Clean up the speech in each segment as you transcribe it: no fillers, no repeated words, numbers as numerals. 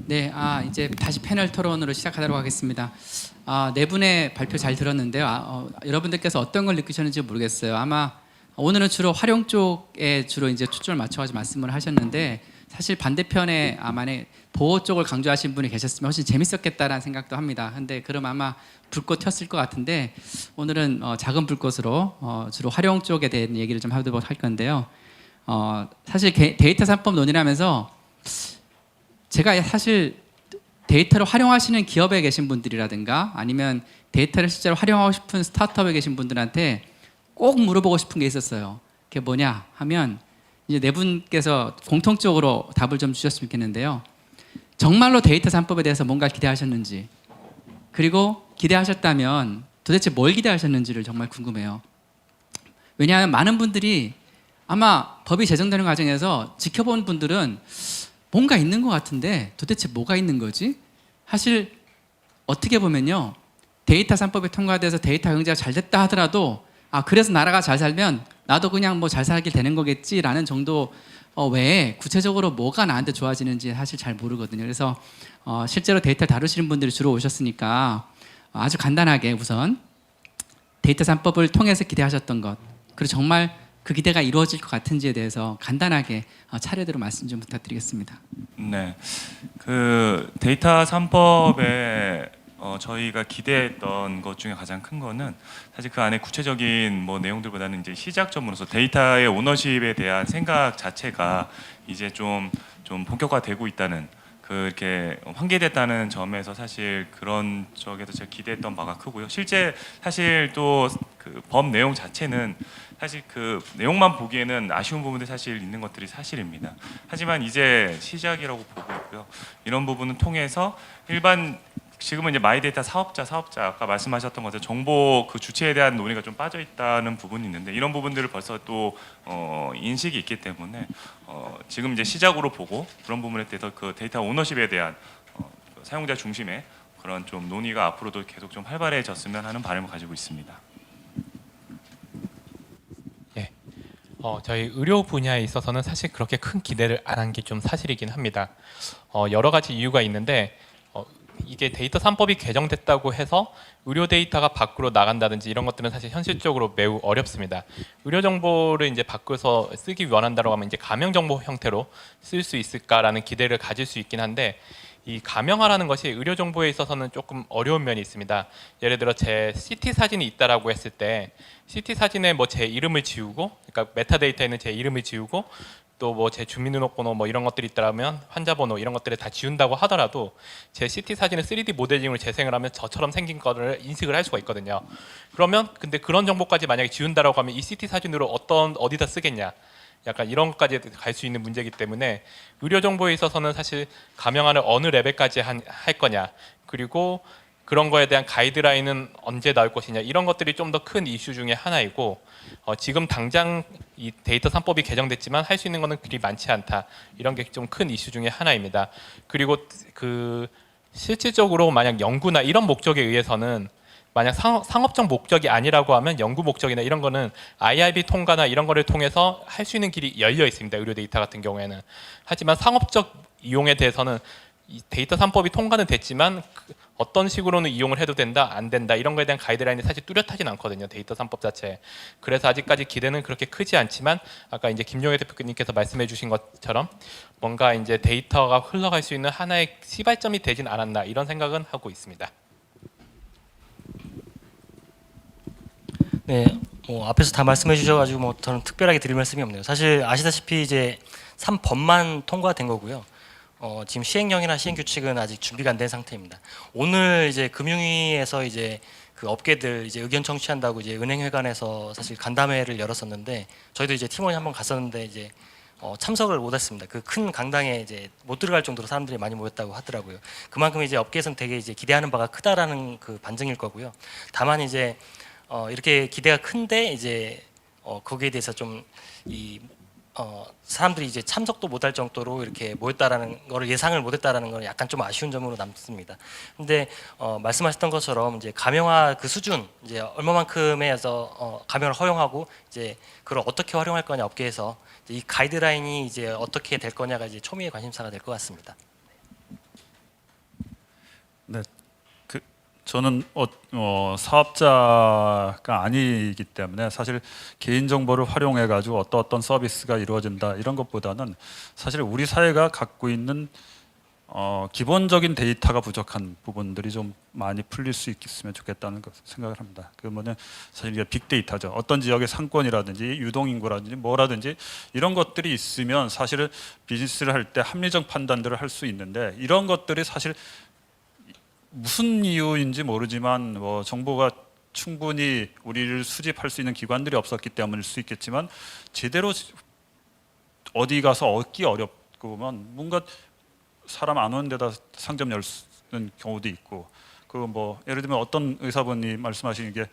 네, 이제 다시 패널 토론으로 시작하도록 하겠습니다. 네 분의 발표 잘 들었는데요. 여러분들께서 어떤 걸 느끼셨는지 모르겠어요. 아마 오늘은 주로 활용 쪽에 주로 이제 초점을 맞춰가지고 말씀을 하셨는데 사실 반대편에 만에 보호 쪽을 강조하신 분이 계셨으면 훨씬 재밌었겠다라는 생각도 합니다. 근데 그럼 아마 불꽃 튀었을 것 같은데 오늘은 작은 불꽃으로 주로 활용 쪽에 대한 얘기를 좀 하도록 할 건데요. 사실 데이터 3법 논의하면서 제가 사실 데이터를 활용하시는 기업에 계신 분들이라든가 아니면 데이터를 실제로 활용하고 싶은 스타트업에 계신 분들한테 꼭 물어보고 싶은 게 있었어요. 그게 뭐냐 하면 이제 네 분께서 공통적으로 답을 좀 주셨으면 좋겠는데요. 정말로 데이터 3법에 대해서 뭔가 기대하셨는지, 그리고 기대하셨다면 도대체 뭘 기대하셨는지를 정말 궁금해요. 왜냐하면 많은 분들이 아마 법이 제정되는 과정에서 지켜본 분들은 뭔가 있는 것 같은데 도대체 뭐가 있는 거지? 사실 어떻게 보면요, 데이터 3법이 통과돼서 데이터 경제가 잘 됐다 하더라도 그래서 나라가 잘 살면 나도 그냥 뭐 잘 살게 되는 거겠지라는 정도 외에 구체적으로 뭐가 나한테 좋아지는지 사실 잘 모르거든요. 그래서 실제로 데이터 다루시는 분들이 주로 오셨으니까 아주 간단하게 우선 데이터 3법을 통해서 기대하셨던 것, 그리고 정말 그 기대가 이루어질 것 같은지에 대해서 간단하게 차례대로 말씀 좀 부탁드리겠습니다. 네, 그 데이터 3법에 저희가 기대했던 것 중에 가장 큰 거는 사실 그 안에 구체적인 뭐 내용들보다는 이제 시작점으로서 데이터의 오너십에 대한 생각 자체가 이제 좀 본격화되고 있다는, 그렇게 환기됐다는 점에서 사실 그런 쪽에서 제가 기대했던 바가 크고요. 실제 사실 또 그 법 내용 자체는 사실 그 내용만 보기에는 아쉬운 부분들이 사실 있는 것들이 사실입니다. 하지만 이제 시작이라고 보고 있고요. 이런 부분을 통해서 일반 지금은 이제 마이데이터 사업자 아까 말씀하셨던 것처럼 정보 그 주체에 대한 논의가 좀 빠져 있다는 부분이 있는데 이런 부분들을 벌써 또 인식이 있기 때문에 지금 이제 시작으로 보고 그런 부분에 대해서 그 데이터 오너십에 대한 그 사용자 중심의 그런 좀 논의가 앞으로도 계속 좀 활발해졌으면 하는 바람을 가지고 있습니다. 예, 저희 의료 분야에 있어서는 사실 그렇게 큰 기대를 안 한 게 좀 사실이긴 합니다. 여러 가지 이유가 있는데 이게 데이터 3법이 개정됐다고 해서 의료 데이터가 밖으로 나간다든지 이런 것들은 사실 현실적으로 매우 어렵습니다. 의료 정보를 이제 바꿔서 쓰기 원한다고 하면 이제 가명 정보 형태로 쓸 수 있을까라는 기대를 가질 수 있긴 한데 이 가명화라는 것이 의료 정보에 있어서는 조금 어려운 면이 있습니다. 예를 들어 제 CT 사진이 있다라고 했을 때 CT 사진에 뭐 제 이름을 지우고, 그러니까 메타데이터에는 제 이름을 지우고 또 뭐 제 주민등록번호 뭐 이런 것들이 있다면 환자번호 이런 것들을 다 지운다고 하더라도 제 CT 사진을 3D 모델링으로 재생을 하면 저처럼 생긴 거를 인식을 할 수가 있거든요. 그러면 근데 그런 정보까지 만약에 지운다라고 하면 이 CT 사진으로 어디다 쓰겠냐? 약간 이런 것까지 갈 수 있는 문제이기 때문에 의료 정보에 있어서는 사실 가명화를 어느 레벨까지 할 거냐, 그리고 그런 거에 대한 가이드라인은 언제 나올 것이냐, 이런 것들이 좀 더 큰 이슈 중에 하나이고 지금 당장 이 데이터 3법이 개정됐지만 할 수 있는 거는 그리 많지 않다, 이런 게 좀 큰 이슈 중에 하나입니다. 그리고 그 실질적으로 만약 연구나 이런 목적에 의해서는 만약 상업적 목적이 아니라고 하면 연구 목적이나 이런 거는 IRB 통과나 이런 거를 통해서 할 수 있는 길이 열려 있습니다. 의료 데이터 같은 경우에는. 하지만 상업적 이용에 대해서는 이 데이터 3법이 통과는 됐지만 어떤 식으로는 이용을 해도 된다, 안 된다, 이런 거에 대한 가이드라인이 사실 뚜렷하진 않거든요. 데이터 3법 자체에. 그래서 아직까지 기대는 그렇게 크지 않지만 아까 이제 김용혜 대표님께서 말씀해 주신 것처럼 뭔가 이제 데이터가 흘러갈 수 있는 하나의 시발점이 되진 않았나, 이런 생각은 하고 있습니다. 네, 앞에서 다 말씀해 주셔가지고 뭐 저는 특별하게 드릴 말씀이 없네요. 사실 아시다시피 이제 3법만 통과된 거고요. 지금 시행령이나 시행규칙은 아직 준비가 안 된 상태입니다. 오늘 이제 금융위에서 이제 그 업계들 이제 의견 청취한다고 이제 은행회관에서 사실 간담회를 열었었는데 저희도 이제 팀원이 한번 갔었는데 이제 참석을 못했습니다. 그 큰 강당에 이제 못 들어갈 정도로 사람들이 많이 모였다고 하더라고요. 그만큼 이제 업계에서는 되게 이제 기대하는 바가 크다라는 그 반증일 거고요. 다만 이제 이렇게 기대가 큰데 이제 거기에 대해서 좀 사람들이 이제 참석도 못할 정도로 이렇게 모였다라는 거를 예상을 못했다라는 건 약간 좀 아쉬운 점으로 남습니다. 근데 말씀하셨던 것처럼 이제 가명화 그 수준 이제 얼마만큼에 해서 가명을 허용하고 이제 그걸 어떻게 활용할 거냐 업계에서 이 가이드라인이 이제 어떻게 될 거냐가 이제 초미의 관심사가 될 것 같습니다. 네, 저는 사업자가 아니기 때문에 사실 개인 정보를 활용해 가지고 어떤 서비스가 이루어진다 이런 것보다는 사실 우리 사회가 갖고 있는 기본적인 데이터가 부족한 부분들이 좀 많이 풀릴 수 있으면 좋겠다는 생각을 합니다. 그 뭐냐 사실 이게 빅데이터죠. 어떤 지역의 상권이라든지 유동인구라든지 뭐라든지 이런 것들이 있으면 사실은 비즈니스를 할 때 합리적 판단들을 할 수 있는데 이런 것들이 사실 무슨 이유인지 모르지만 뭐 정보가 충분히 우리를 수집할 수 있는 기관들이 없었기 때문일 수 있겠지만 제대로 어디 가서 얻기 어렵고만 뭔가 사람 안 오는 데다 상점 열는 경우도 있고 그 뭐 예를 들면 어떤 의사분이 말씀하시는 게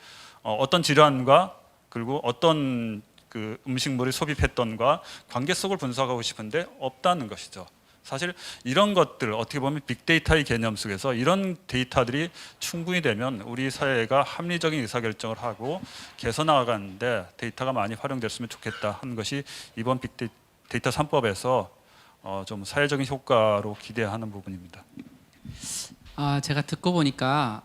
어떤 질환과 그리고 어떤 그 음식물이 소비했던과 관계성을 분석하고 싶은데 없다는 것이죠. 사실 이런 것들 어떻게 보면 빅데이터의 개념 속에서 이런 데이터들이 충분히 되면 우리 사회가 합리적인 의사결정을 하고 개선나가는데 데이터가 많이 활용됐으면 좋겠다 하는 것이 이번 빅데이터 3법에서 좀 사회적인 효과로 기대하는 부분입니다. 제가 듣고 보니까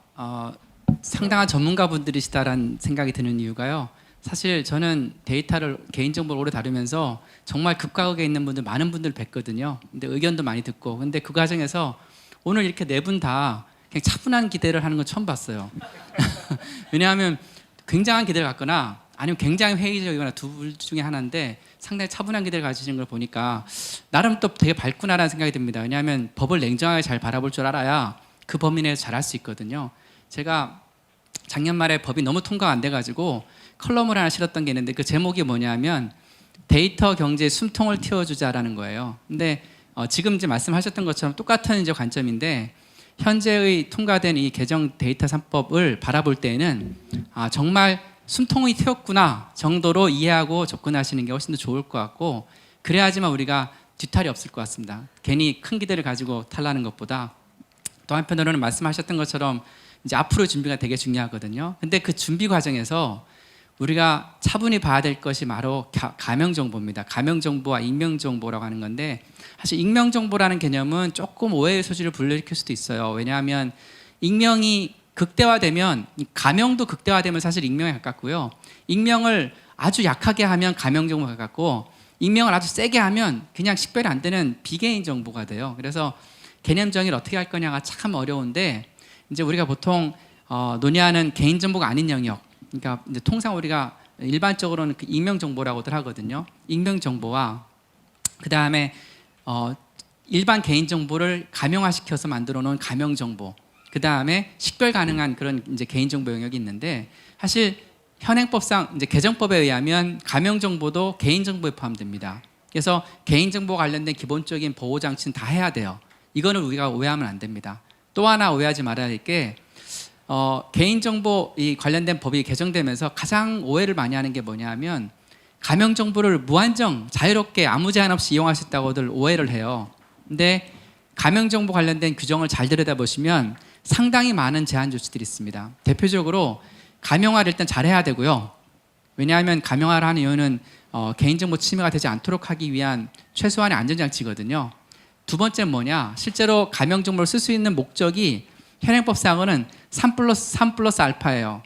상당한 전문가분들이시다라는 생각이 드는 이유가요. 사실 저는 데이터를 개인정보를 오래 다루면서 정말 극과 극에 있는 분들 많은 분들 뵀거든요. 근데 의견도 많이 듣고 근데 그 과정에서 오늘 이렇게 네 분 다 그냥 차분한 기대를 하는 건 처음 봤어요. 왜냐하면 굉장한 기대를 갖거나 아니면 굉장히 회의적이거나 둘 중에 하나인데 상당히 차분한 기대를 가지신 걸 보니까 나름 또 되게 밝구나라는 생각이 듭니다. 왜냐하면 법을 냉정하게 잘 바라볼 줄 알아야 그 범위 내에서 잘할 수 있거든요. 제가 작년 말에 법이 너무 통과가 안 돼가지고 컬럼을 하나 실었던 게 있는데 그 제목이 뭐냐면 데이터 경제의 숨통을 틔워주자라는 거예요. 근데 지금 이제 말씀하셨던 것처럼 똑같은 이제 관점인데 현재의 통과된 이 개정 데이터 3법을 바라볼 때에는 정말 숨통이 틔웠구나 정도로 이해하고 접근하시는 게 훨씬 더 좋을 것 같고 그래야지만 우리가 뒤탈이 없을 것 같습니다. 괜히 큰 기대를 가지고 탈라는 것보다 또 한편으로는 말씀하셨던 것처럼 이제 앞으로 준비가 되게 중요하거든요. 근데 그 준비 과정에서 우리가 차분히 봐야 될 것이 바로 가명정보입니다. 가명정보와 익명정보라고 하는 건데 사실 익명정보라는 개념은 조금 오해의 소지를 불러일으킬 수도 있어요. 왜냐하면 익명이 극대화되면 가명도 극대화되면 사실 익명에 가깝고요. 익명을 아주 약하게 하면 가명정보가 가깝고 익명을 아주 세게 하면 그냥 식별이 안 되는 비개인 정보가 돼요. 그래서 개념 정의를 어떻게 할 거냐가 참 어려운데 이제 우리가 보통 논의하는 개인정보가 아닌 영역 그러니까 이제 통상 우리가 일반적으로는 그 익명정보라고들 하거든요. 익명정보와 그 다음에 일반 개인정보를 가명화시켜서 만들어 놓은 가명정보 그 다음에 식별 가능한 그런 이제 개인정보 영역이 있는데 사실 현행법상 이제 개정법에 의하면 가명정보도 개인정보에 포함됩니다. 그래서 개인정보 관련된 기본적인 보호장치는 다 해야 돼요. 이거는 우리가 오해하면 안 됩니다. 또 하나 오해하지 말아야 할 게 개인정보 이 관련된 법이 개정되면서 가장 오해를 많이 하는 게 뭐냐면 가명정보를 무한정 자유롭게 아무 제한 없이 이용할 수 있다고들 오해를 해요. 근데 가명정보 관련된 규정을 잘 들여다보시면 상당히 많은 제한 조치들이 있습니다. 대표적으로 가명화를 일단 잘해야 되고요. 왜냐하면 가명화를 하는 이유는 개인정보 침해가 되지 않도록 하기 위한 최소한의 안전장치거든요. 두 번째는 뭐냐? 실제로 가명정보를 쓸 수 있는 목적이 현행법상으로는 3+3+ 알파예요.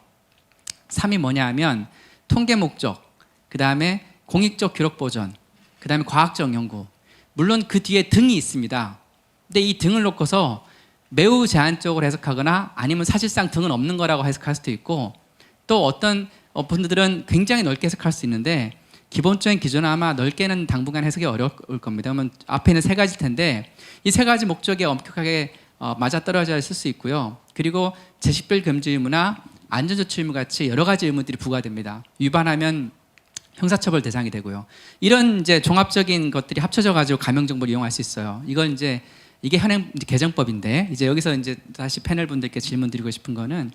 3이 뭐냐 하면 통계 목적, 그 다음에 공익적 기록 보존, 그 다음에 과학적 연구. 물론 그 뒤에 등이 있습니다. 근데 이 등을 놓고서 매우 제한적으로 해석하거나 아니면 사실상 등은 없는 거라고 해석할 수도 있고 또 어떤 분들은 굉장히 넓게 해석할 수 있는데 기본적인 기준은 아마 넓게는 당분간 해석이 어려울 겁니다. 그러면 앞에 있는 세 가지일 텐데 이 세 가지 목적에 엄격하게 맞아떨어져 있을 수 있고요. 그리고 재식별 금지 의무나 안전조치 의무 같이 여러 가지 의무들이 부과됩니다. 위반하면 형사처벌 대상이 되고요. 이런 이제 종합적인 것들이 합쳐져 가지고 가명정보를 이용할 수 있어요. 이건 이제 이게 현행 개정법인데 이제 여기서 이제 다시 패널 분들께 질문 드리고 싶은 거는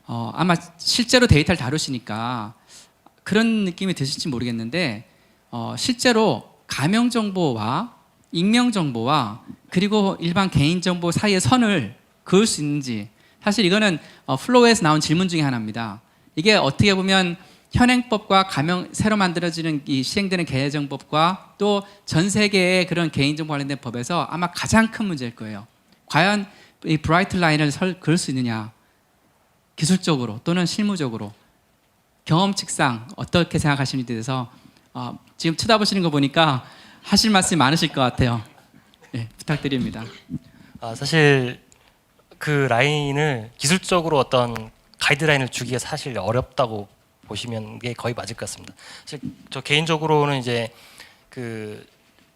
아마 실제로 데이터를 다루시니까 그런 느낌이 드실지 모르겠는데 실제로 가명정보와 익명정보와 그리고 일반 개인정보 사이의 선을 그을 수 있는지 사실 이거는 플로우에서 나온 질문 중에 하나입니다. 이게 어떻게 보면 현행법과 새로 만들어지는 이 시행되는 개정법과 또 전 세계의 그런 개인정보 관련된 법에서 아마 가장 큰 문제일 거예요. 과연 이 브라이트 라인을 그을 수 있느냐? 기술적으로 또는 실무적으로 경험칙상 어떻게 생각하시는지에 대해서 지금 쳐다보시는 거 보니까 하실 말씀이 많으실 것 같아요. 네, 부탁드립니다. 사실 그 라인을 기술적으로 어떤 가이드라인을 주기가 사실 어렵다고 보시면 게 거의 맞을 것 같습니다. 사실 저 개인적으로는 이제 그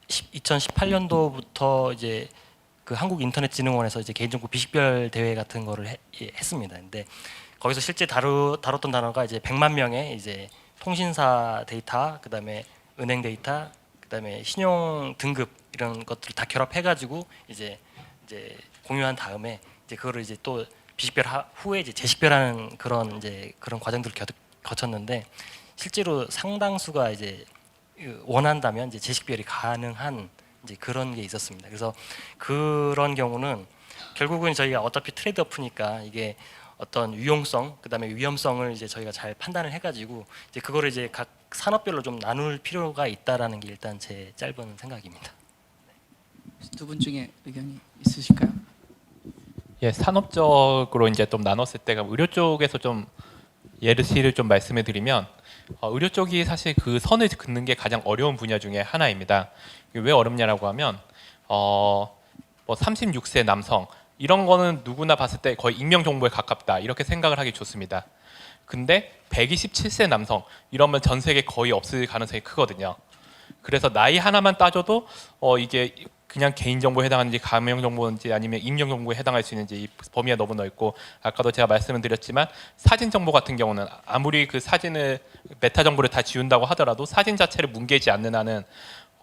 2018년도부터 이제 그 한국인터넷진흥원에서 이제 개인정보 비식별 대회 같은 거를 했습니다. 근데 거기서 실제 다뤘던 단어가 이제 100만 명의 이제 통신사 데이터, 그다음에 은행 데이터, 그다음에 신용 등급 이런 것들을 다 결합해가지고 이제 공유한 다음에 이제 그거를 이제 또 비식별 후에 이제 재식별하는 그런 과정들을 거쳤는데 실제로 상당수가 이제 원한다면 이제 재식별이 가능한 이제 그런 게 있었습니다. 그래서 그런 경우는 결국은 저희가 어차피 트레이드오프니까 이게 어떤 유용성, 그다음에 위험성을 이제 저희가 잘 판단을 해가지고 이제 그거를 이제 각 산업별로 좀 나눌 필요가 있다라는 게 일단 제 짧은 생각입니다. 두 분 중에 의견이 있으실까요? 예, 산업적으로 이제 좀 나눴을 때가 의료 쪽에서 좀 예시를 좀 말씀해 드리면 의료 쪽이 사실 그 선을 긋는 게 가장 어려운 분야 중에 하나입니다. 왜 어렵냐라고 하면 뭐 36세 남성 이런 거는 누구나 봤을 때 거의 익명 정보에 가깝다 이렇게 생각을 하기 좋습니다. 근데 127세 남성 이러면 전 세계 거의 없을 가능성이 크거든요. 그래서 나이 하나만 따져도 이게 그냥 개인정보에 해당하는지 가명정보인지 아니면 익명정보에 해당할 수 있는지 이 범위가 너무 넓고 아까도 제가 말씀을 드렸지만 사진 정보 같은 경우는 아무리 그 사진을 메타 정보를 다 지운다고 하더라도 사진 자체를 뭉개지 않는 한은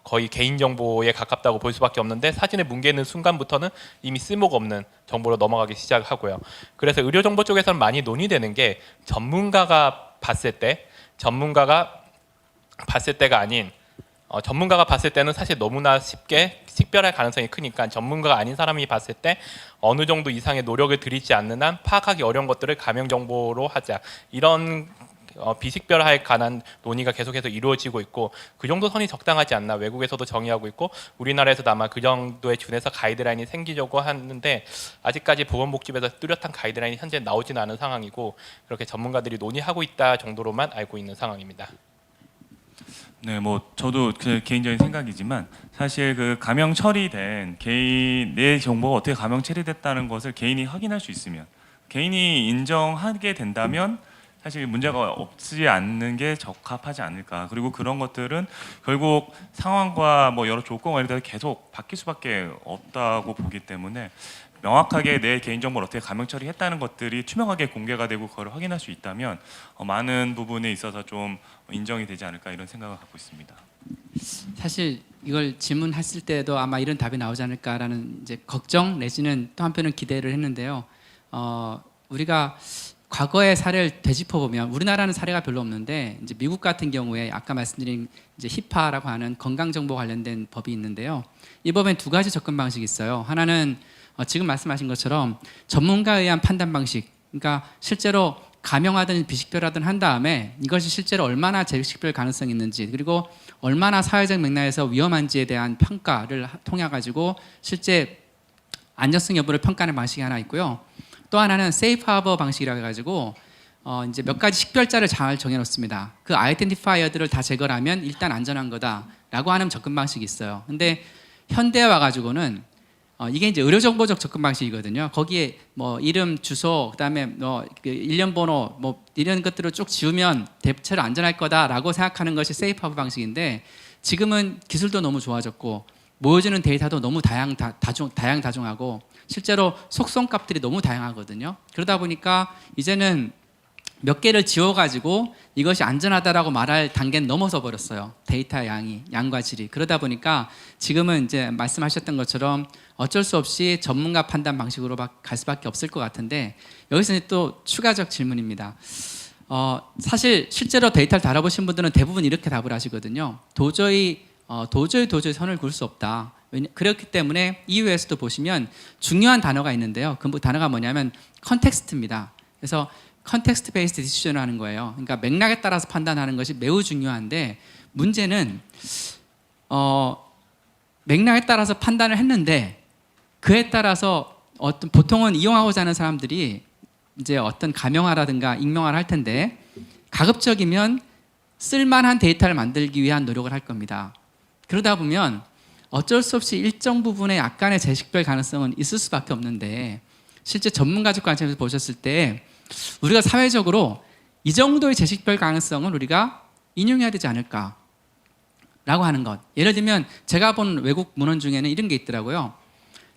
거의 개인정보에 가깝다고 볼 수밖에 없는데 사진을 뭉개는 순간부터는 이미 쓸모가 없는 정보로 넘어가기 시작하고요. 그래서 의료정보 쪽에서는 많이 논의되는 게 전문가가 봤을 때가 아닌 전문가가 봤을 때는 사실 너무나 쉽게 식별할 가능성이 크니까 전문가가 아닌 사람이 봤을 때 어느 정도 이상의 노력을 들이지 않는 한 파악하기 어려운 것들을 가명 정보로 하자 이런 비식별화에 관한 논의가 계속해서 이루어지고 있고 그 정도 선이 적당하지 않나 외국에서도 정의하고 있고 우리나라에서도 아마 그 정도에 준해서 가이드라인이 생기려고 하는데 아직까지 보건복지부에서 뚜렷한 가이드라인이 현재 나오지는 않은 상황이고 그렇게 전문가들이 논의하고 있다 정도로만 알고 있는 상황입니다. 네, 뭐 저도 그 개인적인 생각이지만 사실 그 가명 처리된 개인 내 정보가 어떻게 가명 처리됐다는 것을 개인이 확인할 수 있으면 개인이 인정하게 된다면 사실 문제가 없지 않는 게 적합하지 않을까. 그리고 그런 것들은 결국 상황과 뭐 여러 조건과 이런 데 계속 바뀔 수밖에 없다고 보기 때문에 명확하게 내 개인정보를 어떻게 가명 처리했다는 것들이 투명하게 공개가 되고 그걸 확인할 수 있다면 많은 부분에 있어서 좀 인정이 되지 않을까 이런 생각을 갖고 있습니다. 사실 이걸 질문했을 때도 아마 이런 답이 나오지 않을까라는 이제 걱정 내지는 또 한편은 기대를 했는데요. 우리가 과거의 사례를 되짚어 보면 우리나라는 사례가 별로 없는데 이제 미국 같은 경우에 아까 말씀드린 이제 히파라고 하는 건강 정보 관련된 법이 있는데요. 이 법엔 두 가지 접근 방식이 있어요. 하나는 지금 말씀하신 것처럼 전문가에 의한 판단 방식. 그러니까 실제로 가명하든 비식별하든 한 다음에 이것이 실제로 얼마나 재식별 가능성이 있는지 그리고 얼마나 사회적 맥락에서 위험한지에 대한 평가를 통해 가지고 실제 안전성 여부를 평가하는 방식이 하나 있고요. 또 하나는 세이프 하버 방식이라고 해가지고 이제 몇 가지 식별자를 잘 정해놓습니다. 그 아이덴티파이어들을 다 제거를 하면 일단 안전한 거다라고 하는 접근 방식이 있어요. 근데 현대에 와가지고는 이게 이제 의료정보적 접근 방식이거든요. 거기에 뭐 이름, 주소, 그다음에 뭐 일련번호 뭐 이런 것들을 쭉 지우면 대체로 안전할 거다라고 생각하는 것이 세이프 하버 방식인데 지금은 기술도 너무 좋아졌고 모여지는 데이터도 너무 다양다종하고 실제로 속성값들이 너무 다양하거든요. 그러다 보니까 이제는 몇 개를 지워가지고 이것이 안전하다라고 말할 단계는 넘어서 버렸어요. 데이터 양과 질이. 그러다 보니까 지금은 이제 말씀하셨던 것처럼 어쩔 수 없이 전문가 판단 방식으로 갈 수밖에 없을 것 같은데 여기서 또 추가적 질문입니다. 사실 실제로 데이터를 다뤄보신 분들은 대부분 이렇게 답을 하시거든요. 도저히 선을 그을 수 없다. 그렇기 때문에 이유에서도 보시면 중요한 단어가 있는데요. 그 단어가 뭐냐면 컨텍스트입니다. 그래서 컨텍스트 베이스드 디시전을 하는 거예요. 그러니까 맥락에 따라서 판단하는 것이 매우 중요한데 문제는 맥락에 따라서 판단을 했는데 그에 따라서 어떤 보통은 이용하고자 하는 사람들이 이제 어떤 가명화라든가 익명화를 할 텐데 가급적이면 쓸만한 데이터를 만들기 위한 노력을 할 겁니다. 그러다 보면 어쩔 수 없이 일정 부분의 약간의 재식별 가능성은 있을 수밖에 없는데 실제 전문가적 관점에서 보셨을 때 우리가 사회적으로 이 정도의 재식별 가능성은 우리가 인용해야 되지 않을까라고 하는 것. 예를 들면 제가 본 외국 문헌 중에는 이런 게 있더라고요.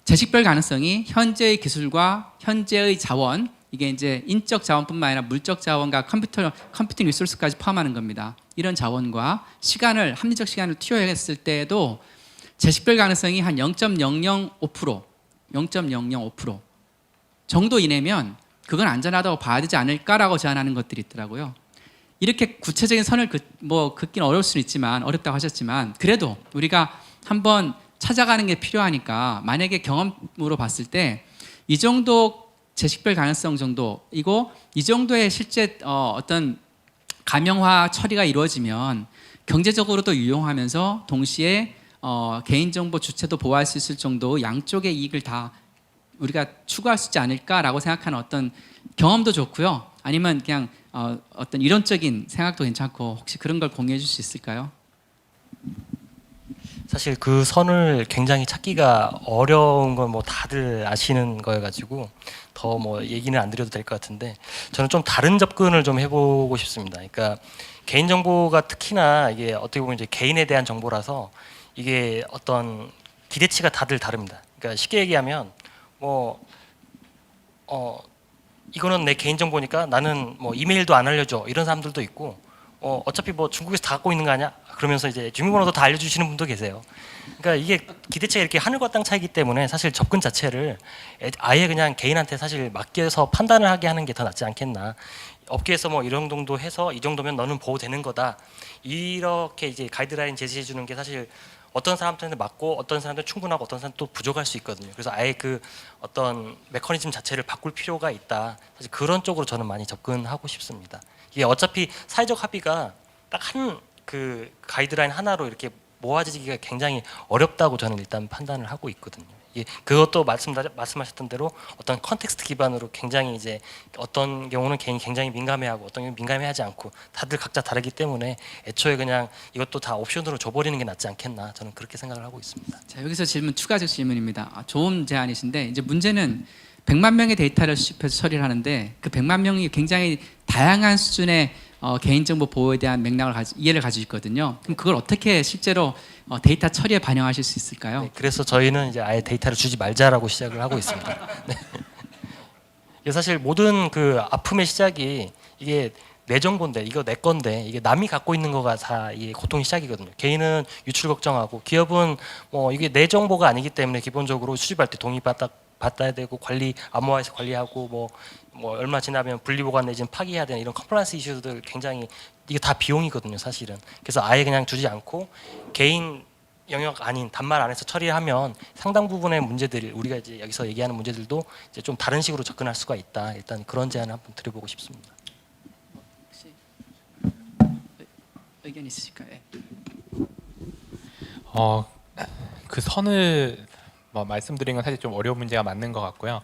재식별 가능성이 현재의 기술과 현재의 자원, 이게 이제 인적 자원뿐만 아니라 물적 자원과 컴퓨팅 리소스까지 포함하는 겁니다. 이런 자원과 시간을 합리적 시간을 투여했을 때에도 재식별 가능성이 한 0.005%, 0.005% 정도 이내면 그건 안전하다고 봐야 되지 않을까라고 제안하는 것들이 있더라고요. 이렇게 구체적인 선을 긋기는 어려울 수는 있지만 어렵다고 하셨지만 그래도 우리가 한번 찾아가는 게 필요하니까 만약에 경험으로 봤을 때 이 정도 재식별 가능성 정도이고 이 정도의 실제 어떤 가명화 처리가 이루어지면 경제적으로도 유용하면서 동시에 개인정보 주체도 보호할 수 있을 정도 양쪽의 이익을 다 우리가 추구할 수 있지 않을까라고 생각하는 어떤 경험도 좋고요. 아니면 그냥 어떤 이론적인 생각도 괜찮고 혹시 그런 걸 공유해 줄 수 있을까요? 사실 그 선을 굉장히 찾기가 어려운 건 뭐 다들 아시는 거여가지고 더 뭐 얘기는 안 드려도 될 것 같은데 저는 좀 다른 접근을 좀 해보고 싶습니다. 그러니까 개인 정보가 특히나 이게 어떻게 보면 이제 개인에 대한 정보라서 이게 어떤 기대치가 다들 다릅니다. 그러니까 쉽게 얘기하면 이거는 내 개인 정보니까 나는 뭐 이메일도 안 알려줘 이런 사람들도 있고 어차피 뭐 중국에서 다 갖고 있는 거 아니야? 그러면서 이제 주민번호도 다 알려주시는 분도 계세요. 그러니까 이게 기대치가 이렇게 하늘과 땅 차이기 때문에 사실 접근 자체를 아예 그냥 개인한테 사실 맡겨서 판단을 하게 하는 게 더 낫지 않겠나. 업계에서 뭐 이런 정도 해서 이 정도면 너는 보호되는 거다. 이렇게 이제 가이드라인 제시해 주는 게 사실 어떤 사람들한테 맞고 어떤 사람들은 충분하고 어떤 사람은 또 부족할 수 있거든요. 그래서 아예 그 어떤 메커니즘 자체를 바꿀 필요가 있다. 사실 그런 쪽으로 저는 많이 접근하고 싶습니다. 이게 어차피 사회적 합의가 딱 한 그 가이드라인 하나로 이렇게 모아지기가 굉장히 어렵다고 저는 일단 판단을 하고 있거든요. 그것도 말씀하셨던 대로 어떤 컨텍스트 기반으로 굉장히 이제 어떤 경우는 굉장히 민감해하고 어떤 경우는 민감해하지 않고 다들 각자 다르기 때문에 애초에 그냥 이것도 다 옵션으로 줘버리는 게 낫지 않겠나 저는 그렇게 생각을 하고 있습니다. 자, 여기서 추가적 질문입니다. 좋은 제안이신데 이제 문제는 100만 명의 데이터를 수집해서 처리를 하는데 그 100만 명이 굉장히 다양한 수준의 개인정보 보호에 대한 이해를 가지고 있거든요. 그럼 그걸 어떻게 실제로 데이터 처리에 반영하실 수 있을까요? 네, 그래서 저희는 이제 아예 데이터를 주지 말자라고 시작을 하고 있습니다. 네. 사실 모든 그 아픔의 시작이 이게 내 정보인데 이거 내 건데 이게 남이 갖고 있는 거가 다 이게 고통의 시작이거든요. 개인은 유출 걱정하고 기업은 뭐 이게 내 정보가 아니기 때문에 기본적으로 수집할 때 동의 받아야 되고 암호화해서 관리하고 뭐 얼마 지나면 분리보관 내지는 파기해야 되는 이런 컴플라이언스 이슈들 굉장히 이게 다 비용이거든요, 사실은. 그래서 아예 그냥 두지 않고 개인 영역 아닌 단말 안에서 처리하면 상당 부분의 문제들이 우리가 이제 여기서 얘기하는 문제들도 이제 좀 다른 식으로 접근할 수가 있다. 일단 그런 제안을 한번 드려보고 싶습니다. 혹시 의견 있으실까요? 그 선을 말씀드린 건 사실 좀 어려운 문제가 맞는 것 같고요.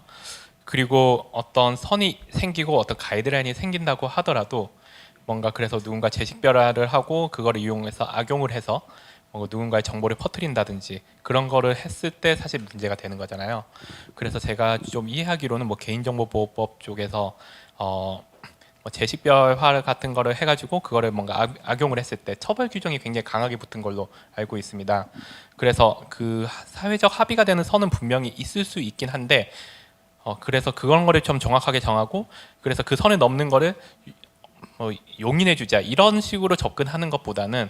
그리고 어떤 선이 생기고 어떤 가이드라인이 생긴다고 하더라도 뭔가 그래서 누군가 재식별화를 하고 그거를 이용해서 악용을 해서 누군가의 정보를 퍼뜨린다든지 그런 거를 했을 때 사실 문제가 되는 거잖아요. 그래서 제가 좀 이해하기로는 개인정보보호법 쪽에서 재식별화 같은 거를 해가지고 그거를 뭔가 악용을 했을 때 처벌 규정이 굉장히 강하게 붙은 걸로 알고 있습니다. 그래서 그 사회적 합의가 되는 선은 분명히 있을 수 있긴 한데 그래서 그런 거를 좀 정확하게 정하고 그래서 그 선을 넘는 거를 용인해주자 이런 식으로 접근하는 것보다는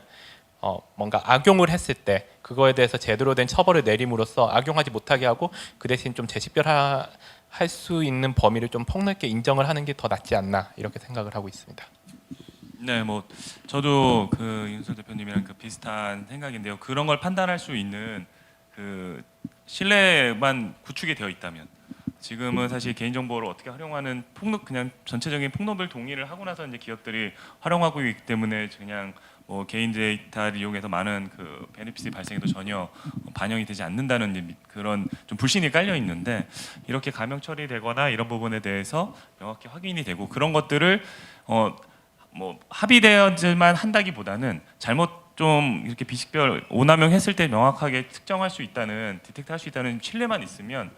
뭔가 악용을 했을 때 그거에 대해서 제대로 된 처벌을 내림으로써 악용하지 못하게 하고 그 대신 좀 재식별화 할 수 있는 범위를 좀 폭넓게 인정을 하는 게 더 낫지 않나 이렇게 생각을 하고 있습니다. 네, 뭐 저도 그 윤석 대표님이랑 그 비슷한 생각인데요. 그런 걸 판단할 수 있는 그 신뢰만 구축이 되어 있다면 지금은 사실 개인정보를 어떻게 활용하는 폭로 그냥 전체적인 폭로별 동의를 하고 나서 이제 기업들이 활용하고 있기 때문에 그냥 뭐 개인 데이터를 이용해서 많은 그 베네핏이 발생해도 전혀 반영이 되지 않는다는 이제 그런 좀 불신이 깔려 있는데 이렇게 가명 처리되거나 이런 부분에 대해서 명확히 확인이 되고 그런 것들을 뭐 합의되어야만 한다기보다는 잘못 좀 이렇게 비식별 오남용 했을 때 명확하게 특정할 수 있다는 디텍트 할 수 있다는 신뢰만 있으면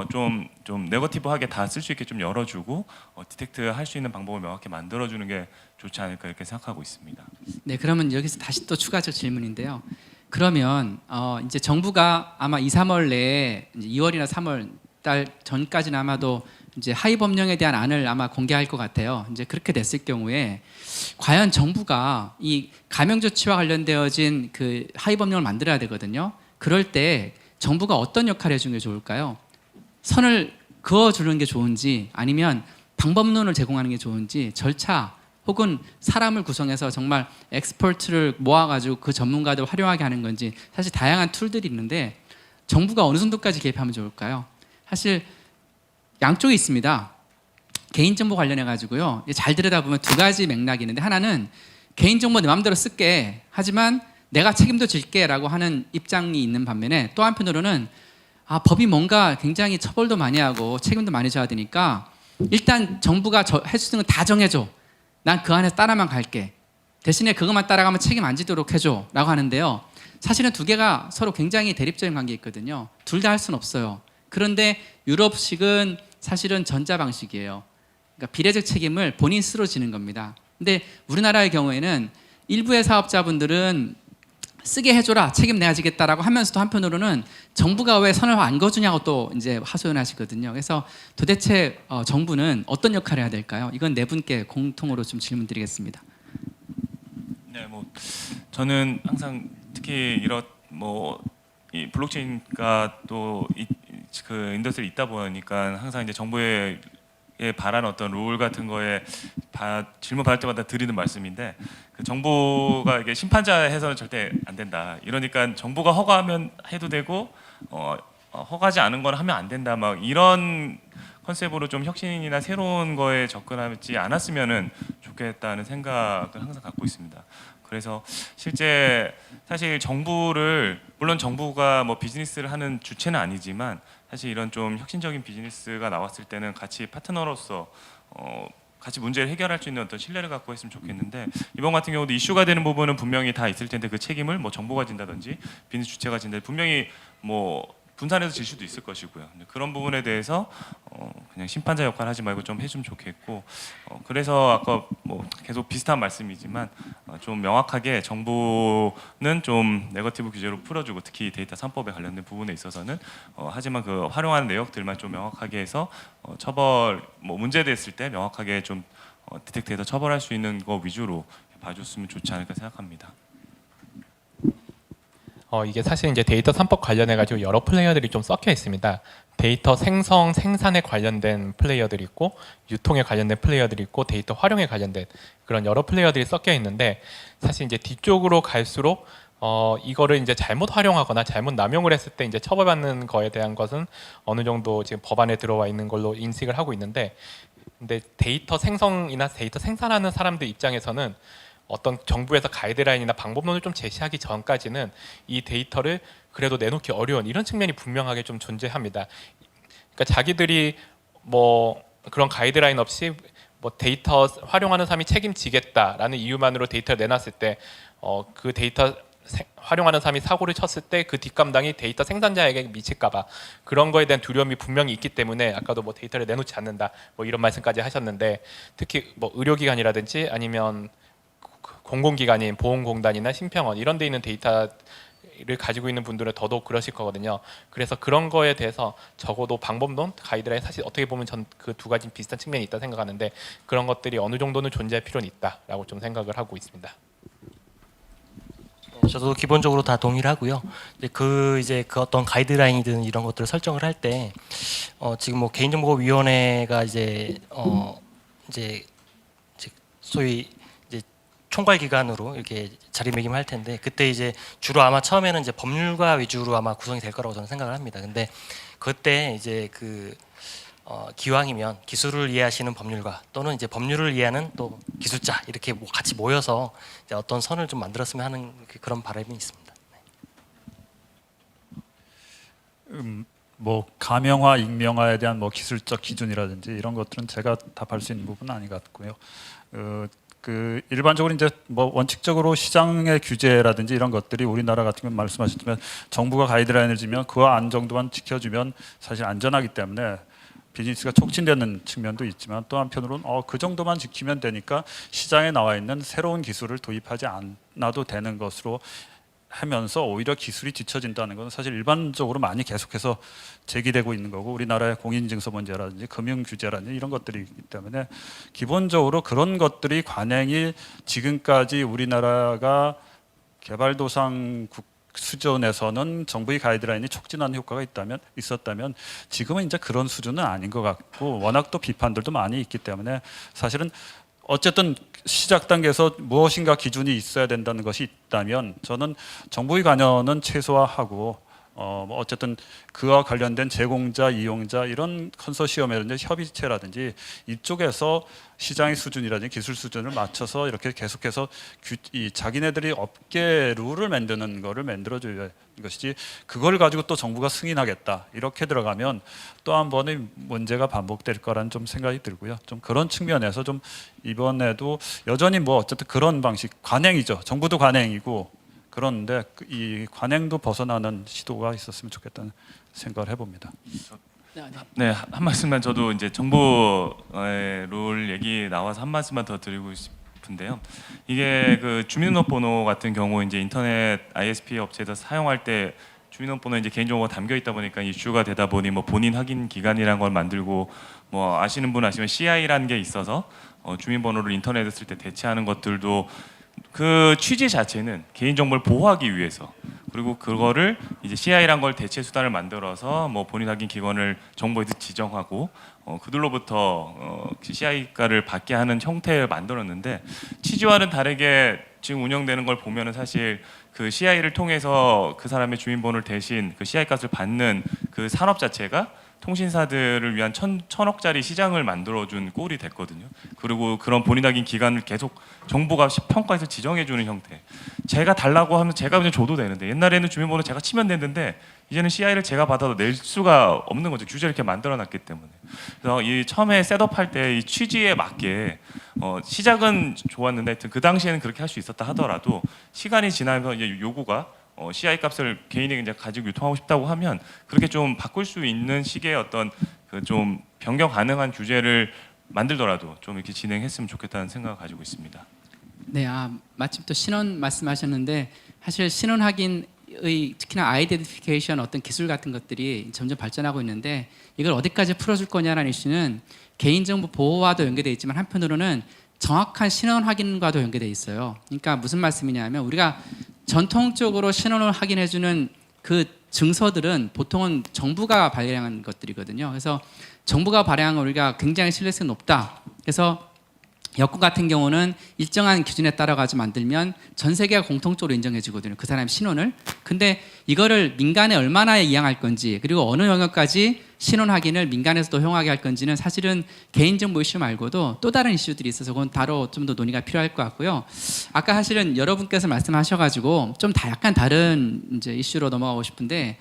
좀 네거티브하게 다 쓸 수 있게 좀 열어주고 디텍트 할 수 있는 방법을 명확히 만들어주는 게 좋지 않을까 이렇게 생각하고 있습니다. 네, 그러면 여기서 다시 또 추가적 질문인데요. 그러면 이제 정부가 아마 2, 3월 내에 이제 2월이나 3월 달 전까지는 아마도 이제 하위 법령에 대한 안을 아마 공개할 것 같아요. 이제 그렇게 됐을 경우에 과연 정부가 이 가명 조치와 관련되어진 그 하위 법령을 만들어야 되거든요. 그럴 때 정부가 어떤 역할을 해주는 게 좋을까요? 선을 그어주는 게 좋은지 아니면 방법론을 제공하는 게 좋은지 절차 혹은 사람을 구성해서 정말 엑스퍼트를 모아가지고 그 전문가들 활용하게 하는 건지 사실 다양한 툴들이 있는데 정부가 어느 정도까지 개입하면 좋을까요? 사실 양쪽이 있습니다. 개인정보 관련해 가지고요. 잘 들여다보면 두 가지 맥락이 있는데 하나는 개인정보 내 마음대로 쓸게 하지만 내가 책임도 질게라고 하는 입장이 있는 반면에 또 한편으로는 법이 뭔가 굉장히 처벌도 많이 하고 책임도 많이 져야 되니까 일단 정부가 할 수 있는 건 다 정해줘. 난 그 안에서 따라만 갈게. 대신에 그것만 따라가면 책임 안 지도록 해줘 라고 하는데요. 사실은 두 개가 서로 굉장히 대립적인 관계에 있거든요. 둘 다 할 수는 없어요. 그런데 유럽식은 사실은 전자 방식이에요. 그러니까 비례적 책임을 본인 스스로 지는 겁니다. 근데 우리나라의 경우에는 일부의 사업자분들은 쓰게 해줘라 책임 내가 지겠다라고 하면서도 한편으로는 정부가 왜 선을 안 거주냐고 또 이제 하소연하시거든요. 그래서 도대체 정부는 어떤 역할을 해야 될까요? 이건 네 분께 공통으로 좀 질문드리겠습니다. 네, 뭐 저는 항상 특히 이런 이 블록체인과 또 그 인더스트리 있다 보니까 항상 이제 정부에 바라는 어떤 룰 같은 거에 질문 받을 때마다 드리는 말씀인데 그 정부가 이게 심판자 해서는 절대 안 된다. 이러니까 정부가 허가하면 해도 되고 허가하지 않은 건 하면 안 된다. 막 이런 컨셉으로 좀 혁신이나 새로운 거에 접근하지 않았으면은 좋겠다는 생각을 항상 갖고 있습니다. 그래서 실제 사실 정부를 물론 정부가 뭐 비즈니스를 하는 주체는 아니지만 사실 이런 좀 혁신적인 비즈니스가 나왔을 때는 같이 파트너로서 같이 문제를 해결할 수 있는 어떤 신뢰를 갖고 했으면 좋겠는데 이번 같은 경우도 이슈가 되는 부분은 분명히 다 있을 텐데 그 책임을 뭐 정부가 진다든지 비즈니스 주체가 진다 분명히 뭐 분산해서 질 수도 있을 것이고요. 그런 부분에 대해서 그냥 심판자 역할 하지 말고 좀 해주면 좋겠고 그래서 아까 뭐 계속 비슷한 말씀이지만 좀 명확하게 정부는 좀 네거티브 규제로 풀어주고 특히 데이터 3법에 관련된 부분에 있어서는 하지만 그 활용하는 내역들만 좀 명확하게 해서 처벌 뭐 문제됐을 때 명확하게 좀 디텍트해서 처벌할 수 있는 거 위주로 봐줬으면 좋지 않을까 생각합니다. 이게 사실 이제 데이터 3법 관련해 가지고 여러 플레이어들이 좀 섞여 있습니다. 데이터 생성, 생산에 관련된 플레이어들이 있고 유통에 관련된 플레이어들이 있고 데이터 활용에 관련된 그런 여러 플레이어들이 섞여 있는데 사실 이제 뒤쪽으로 갈수록 이거를 이제 잘못 활용하거나 잘못 남용을 했을 때 이제 처벌받는 거에 대한 것은 어느 정도 지금 법안에 들어와 있는 걸로 인식을 하고 있는데 근데 데이터 생성이나 데이터 생산하는 사람들 입장에서는 어떤 정부에서 가이드라인이나 방법론을 좀 제시하기 전까지는 이 데이터를 그래도 내놓기 어려운 이런 측면이 분명하게 좀 존재합니다. 그러니까 자기들이 뭐 그런 가이드라인 없이 뭐 데이터 활용하는 사람이 책임지겠다라는 이유만으로 데이터를 내놨을 때 그 데이터 활용하는 사람이 사고를 쳤을 때 그 뒷감당이 데이터 생산자에게 미칠까봐 그런 거에 대한 두려움이 분명히 있기 때문에 아까도 뭐 데이터를 내놓지 않는다 뭐 이런 말씀까지 하셨는데 특히 뭐 의료기관이라든지 아니면 공공기관인 보험공단이나 심평원 이런 데 있는 데이터를 가지고 있는 분들은 더더욱 그러실 거거든요. 그래서 그런 거에 대해서 적어도 방법론, 가이드라인 사실 어떻게 보면 전 그 두 가지 비슷한 측면이 있다 생각하는데 그런 것들이 어느 정도는 존재할 필요는 있다라고 좀 생각을 하고 있습니다. 저도 기본적으로 다 동의를 하고요. 그 어떤 가이드라인이든 이런 것들을 설정을 할 때 지금 뭐 개인정보위원회가 이제 소위 총괄 기관으로 이렇게 자리매김할 텐데 그때 이제 주로 아마 처음에는 이제 법률가 위주로 아마 구성이 될 거라고 저는 생각을 합니다. 근데 그때 이제 그 기왕이면 기술을 이해하시는 법률가 또는 이제 법률을 이해하는 또 기술자 이렇게 같이 모여서 이제 어떤 선을 좀 만들었으면 하는 그런 바람이 있습니다. 뭐 가명화, 익명화에 대한 뭐 기술적 기준이라든지 이런 것들은 제가 답할 수 있는 부분은 아닌 것 같고요. 그 일반적으로 이제 뭐 원칙적으로 시장의 규제라든지 이런 것들이 우리나라 같은 경우 말씀하셨지만 정부가 가이드라인을 주면 그 안 정도만 지켜주면 사실 안전하기 때문에 비즈니스가 촉진되는 측면도 있지만 또 한편으로는 그 정도만 지키면 되니까 시장에 나와 있는 새로운 기술을 도입하지 않아도 되는 것으로 하면서 오히려 기술이 뒤처진다는 것은 사실 일반적으로 많이 계속해서 제기되고 있는 거고 우리나라의 공인증서 문제라든지 금융 규제라든지 이런 것들이 있기 때문에 기본적으로 그런 것들이 관행이 지금까지 우리나라가 개발도상국 수준에서는 정부의 가이드라인이 촉진하는 효과가 있었다면 지금은 이제 그런 수준은 아닌 것 같고 워낙 또 비판들도 많이 있기 때문에 사실은 어쨌든 시작 단계에서 무엇인가 기준이 있어야 된다는 것이 있다면 저는 정부의 관여는 최소화하고 뭐 어쨌든 그와 관련된 제공자, 이용자 이런 컨소시엄이라든지 협의체라든지 이쪽에서 시장의 수준이라든지 기술 수준을 맞춰서 이렇게 계속해서 이 자기네들이 업계 룰을 만드는 거를 만들어줘야 것이지 그걸 가지고 또 정부가 승인하겠다 이렇게 들어가면 또 한 번의 문제가 반복될 거라는 좀 생각이 들고요. 좀 그런 측면에서 좀 이번에도 여전히 뭐 어쨌든 그런 방식 관행이죠. 정부도 관행이고 그런데 이 관행도 벗어나는 시도가 있었으면 좋겠다는 생각을 해봅니다. 네, 한 말씀만 저도 이제 정부의 룰 얘기 나와서 한 말씀만 더 드리고 싶은데요. 이게 그 주민등록번호 같은 경우 이제 인터넷 ISP 업체에서 사용할 때 주민등록번호 이제 개인정보가 담겨 있다 보니까 이슈가 되다 보니 뭐 본인 확인 기간이라는 걸 만들고 뭐 아시는 분 아시면 CI라는 게 있어서 주민번호를 인터넷에 쓸 때 대체하는 것들도 그 취지 자체는 개인정보를 보호하기 위해서 그리고 그거를 이제 CI란 걸 대체 수단을 만들어서 뭐 본인 확인 기관을 정부에서 지정하고 그들로부터 CI가를 받게 하는 형태를 만들었는데 취지와는 다르게 지금 운영되는 걸 보면은 사실 그 CI를 통해서 그 사람의 주민번호를 대신 그 CI 값을 받는 그 산업 자체가 통신사들을 위한 천억짜리 시장을 만들어준 꼴이 됐거든요. 그리고 그런 본인 확인 기간을 계속 정부가 평가해서 지정해주는 형태. 제가 달라고 하면 제가 그냥 줘도 되는데 옛날에는 주민번호 제가 치면 됐는데 이제는 CI를 제가 받아도 낼 수가 없는 거죠. 규제를 이렇게 만들어놨기 때문에. 그래서 이 처음에 셋업할 때 이 취지에 맞게 시작은 좋았는데 하여튼 그 당시에는 그렇게 할 수 있었다 하더라도 시간이 지나면서 이제 요구가 CI 값을 개인이 이제 가지고 유통하고 싶다고 하면 그렇게 좀 바꿀 수 있는 식의 어떤 그 좀 변경 가능한 규제를 만들더라도 좀 이렇게 진행했으면 좋겠다는 생각을 가지고 있습니다. 네, 마침 또 신원 말씀하셨는데 사실 신원 확인의 특히나 아이덴티피케이션 어떤 기술 같은 것들이 점점 발전하고 있는데 이걸 어디까지 풀어줄 거냐라는 이슈는 개인정보 보호와도 연계되어 있지만 한편으로는 정확한 신원 확인과도 연계되어 있어요. 그러니까 무슨 말씀이냐면 우리가 전통적으로 신원을 확인해주는 그 증서들은 보통은 정부가 발행한 것들이거든요. 그래서 정부가 발행한 걸 우리가 굉장히 신뢰성이 높다. 그래서 여권 같은 경우는 일정한 기준에 따라가지 만들면 전 세계가 공통적으로 인정해 주거든요. 그 사람의 신원을. 근데 이거를 민간에 얼마나 이양할 건지 그리고 어느 영역까지 신원 확인을 민간에서도 허용하게 할 건지는 사실은 개인정보 이슈 말고도 또 다른 이슈들이 있어서 그건 따로 좀 더 논의가 필요할 것 같고요. 아까 사실은 여러분께서 말씀하셔가지고 좀 다 약간 다른 이제 이슈로 넘어가고 싶은데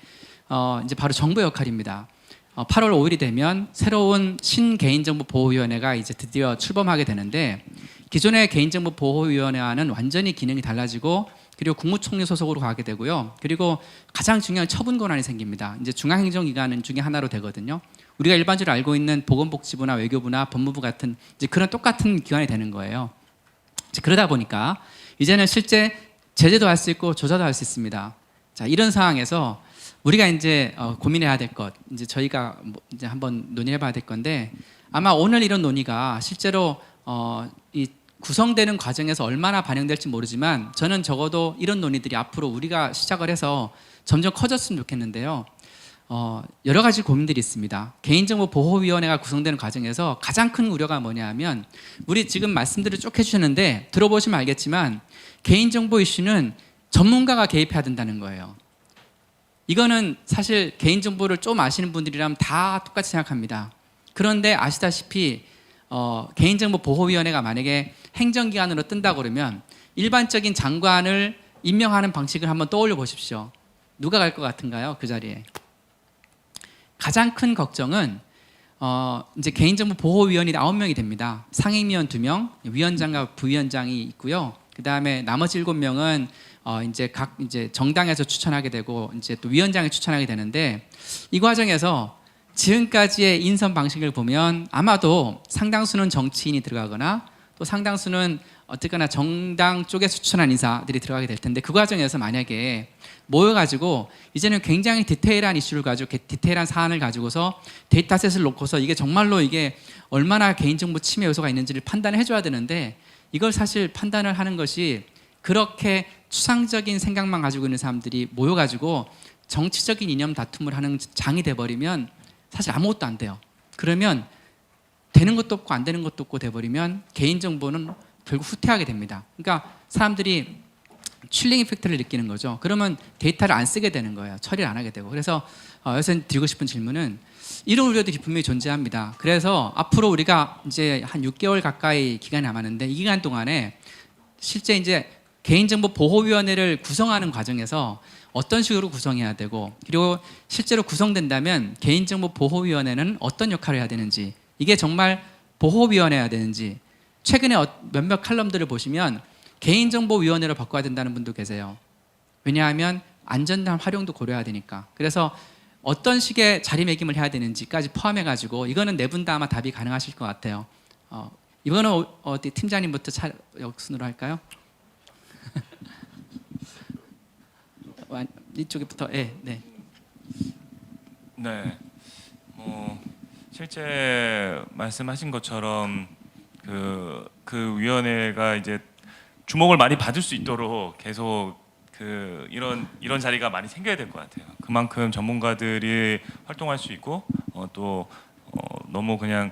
이제 바로 정부 역할입니다. 8월 5일이 되면 새로운 신개인정보보호위원회가 이제 드디어 출범하게 되는데 기존의 개인정보보호위원회와는 완전히 기능이 달라지고 그리고 국무총리 소속으로 가게 되고요. 그리고 가장 중요한 처분 권한이 생깁니다. 이제 중앙행정기관 중에 하나로 되거든요. 우리가 일반적으로 알고 있는 보건복지부나 외교부나 법무부 같은 이제 그런 똑같은 기관이 되는 거예요. 이제 그러다 보니까 이제는 실제 제재도 할 수 있고 조사도 할 수 있습니다. 자, 이런 상황에서 우리가 이제 고민해야 될 것, 이제 저희가 이제 한번 논의해봐야 될 건데 아마 오늘 이런 논의가 실제로 이 구성되는 과정에서 얼마나 반영될지 모르지만 저는 적어도 이런 논의들이 앞으로 우리가 시작을 해서 점점 커졌으면 좋겠는데요. 여러 가지 고민들이 있습니다. 개인정보보호위원회가 구성되는 과정에서 가장 큰 우려가 뭐냐면 우리 지금 말씀들을 쭉 해주셨는데 들어보시면 알겠지만 개인정보 이슈는 전문가가 개입해야 된다는 거예요. 이거는 사실 개인정보를 좀 아시는 분들이라면 다 똑같이 생각합니다. 그런데 아시다시피 개인정보보호위원회가 만약에 행정기관으로 뜬다 그러면 일반적인 장관을 임명하는 방식을 한번 떠올려 보십시오. 누가 갈 것 같은가요? 그 자리에. 가장 큰 걱정은 이제 개인정보보호위원이 9명이 됩니다. 상임위원 2명, 위원장과 부위원장이 있고요. 그 다음에 나머지 7명은 이제 각 이제 정당에서 추천하게 되고 이제 또 위원장이 추천하게 되는데 이 과정에서 지금까지의 인선 방식을 보면 아마도 상당수는 정치인이 들어가거나 또 상당수는 어쨌거나 정당 쪽에서 추천한 인사들이 들어가게 될 텐데 그 과정에서 만약에 모여가지고 이제는 굉장히 디테일한 이슈를 가지고 디테일한 사안을 가지고서 데이터셋을 놓고서 이게 정말로 이게 얼마나 개인정보 침해 요소가 있는지를 판단을 해줘야 되는데 이걸 사실 판단을 하는 것이 그렇게 추상적인 생각만 가지고 있는 사람들이 모여가지고 정치적인 이념 다툼을 하는 장이 돼버리면 사실 아무것도 안 돼요. 그러면 되는 것도 없고 안 되는 것도 없고 돼버리면 개인정보는 결국 후퇴하게 됩니다. 그러니까 사람들이 칠링 이펙트를 느끼는 거죠. 그러면 데이터를 안 쓰게 되는 거예요. 처리를 안 하게 되고. 그래서 여기서 드리고 싶은 질문은 이런 우려들이 분명히 존재합니다. 그래서 앞으로 우리가 이제 한 6개월 가까이 기간이 남았는데 이 기간 동안에 실제 이제 개인정보보호위원회를 구성하는 과정에서 어떤 식으로 구성해야 되고 그리고 실제로 구성된다면 개인정보보호위원회는 어떤 역할을 해야 되는지 이게 정말 보호위원회여야 되는지 최근에 몇몇 칼럼들을 보시면 개인정보위원회로 바꿔야 된다는 분도 계세요. 왜냐하면 안전한 활용도 고려해야 되니까. 그래서 어떤 식의 자리매김을 해야 되는지까지 포함해가지고 이거는 네 분 다 아마 답이 가능하실 것 같아요. 이번은 어디 팀장님부터 역순으로 할까요? 이쪽부터 네. 네. 실제 말씀하신 것처럼 그 위원회가 이제 주목을 많이 받을 수 있도록 계속 이런 자리가 많이 생겨야 될 것 같아요. 그만큼 전문가들이 활동할 수 있고 너무 그냥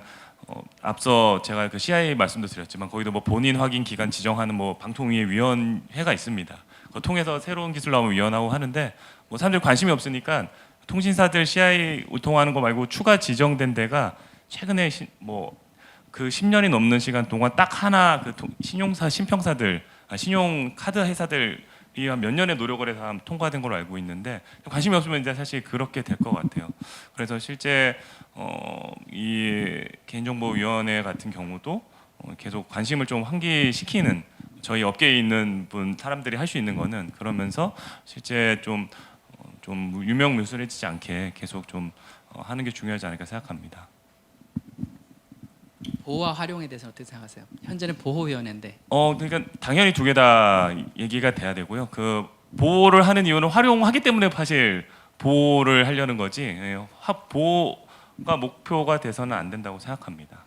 앞서 제가 그 CIA 말씀도 드렸지만 거기도 뭐 본인 확인 기간 지정하는 뭐 방통위의 위원회가 있습니다. 그거 통해서 새로운 기술 나오면 위원하고 하는데 뭐 사람들 관심이 없으니까 통신사들 CI 통하는 거 말고 추가 지정된 데가 최근에 그 10년이 넘는 시간 동안 딱 하나 그 신용사 신평사들 신용카드 회사들이 한 몇 년의 노력을 해서 통과된 걸로 알고 있는데 관심이 없으면 이제 사실 그렇게 될 것 같아요. 그래서 실제 이 개인정보위원회 같은 경우도 계속 관심을 좀 환기시키는 저희 업계에 있는 사람들이 할 수 있는 거는 그러면서 실제 좀 유명무실해지지 않게 계속 좀 하는 게 중요하지 않을까 생각합니다. 보호와 활용에 대해서 어떻게 생각하세요? 현재는 보호위원회인데. 그러니까 당연히 두 개 다 얘기가 돼야 되고요. 그 보호를 하는 이유는 활용하기 때문에 사실 보호를 하려는 거지 보호가 목표가 돼서는 안 된다고 생각합니다.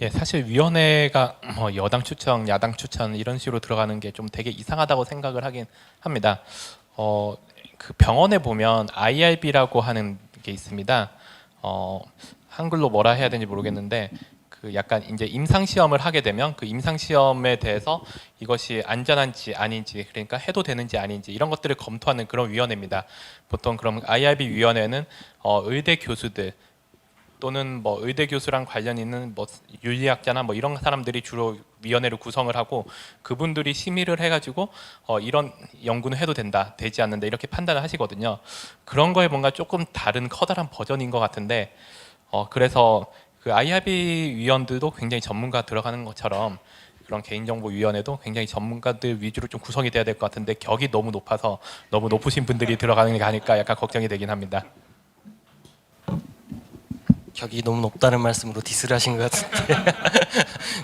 예, 사실 위원회가 여당 추천, 야당 추천 이런 식으로 들어가는 게 좀 되게 이상하다고 생각을 하긴 합니다. 그 병원에 보면 IRB라고 하는 게 있습니다. 한글로 뭐라 해야 되는지 모르겠는데 그 약간 이제 임상 시험을 하게 되면 그 임상 시험에 대해서 이것이 안전한지 아닌지 그러니까 해도 되는지 아닌지 이런 것들을 검토하는 그런 위원회입니다. 보통 그럼 IRB 위원회는 의대 교수들 또는 뭐 의대 교수랑 관련 있는 뭐 윤리학자나 뭐 이런 사람들이 주로 위원회를 구성을 하고 그분들이 심의를 해가지고 이런 연구는 해도 된다, 되지 않는다 이렇게 판단을 하시거든요. 그런 거에 뭔가 조금 다른 커다란 버전인 것 같은데 그래서 그 IRB 위원들도 굉장히 전문가 들어가는 것처럼 그런 개인정보위원회도 굉장히 전문가들 위주로 좀 구성이 돼야 될 것 같은데 격이 너무 높아서 너무 높으신 분들이 들어가는 게 아닐까 약간 걱정이 되긴 합니다. 격이 너무 높다는 말씀으로 디스를 하신 것 같은데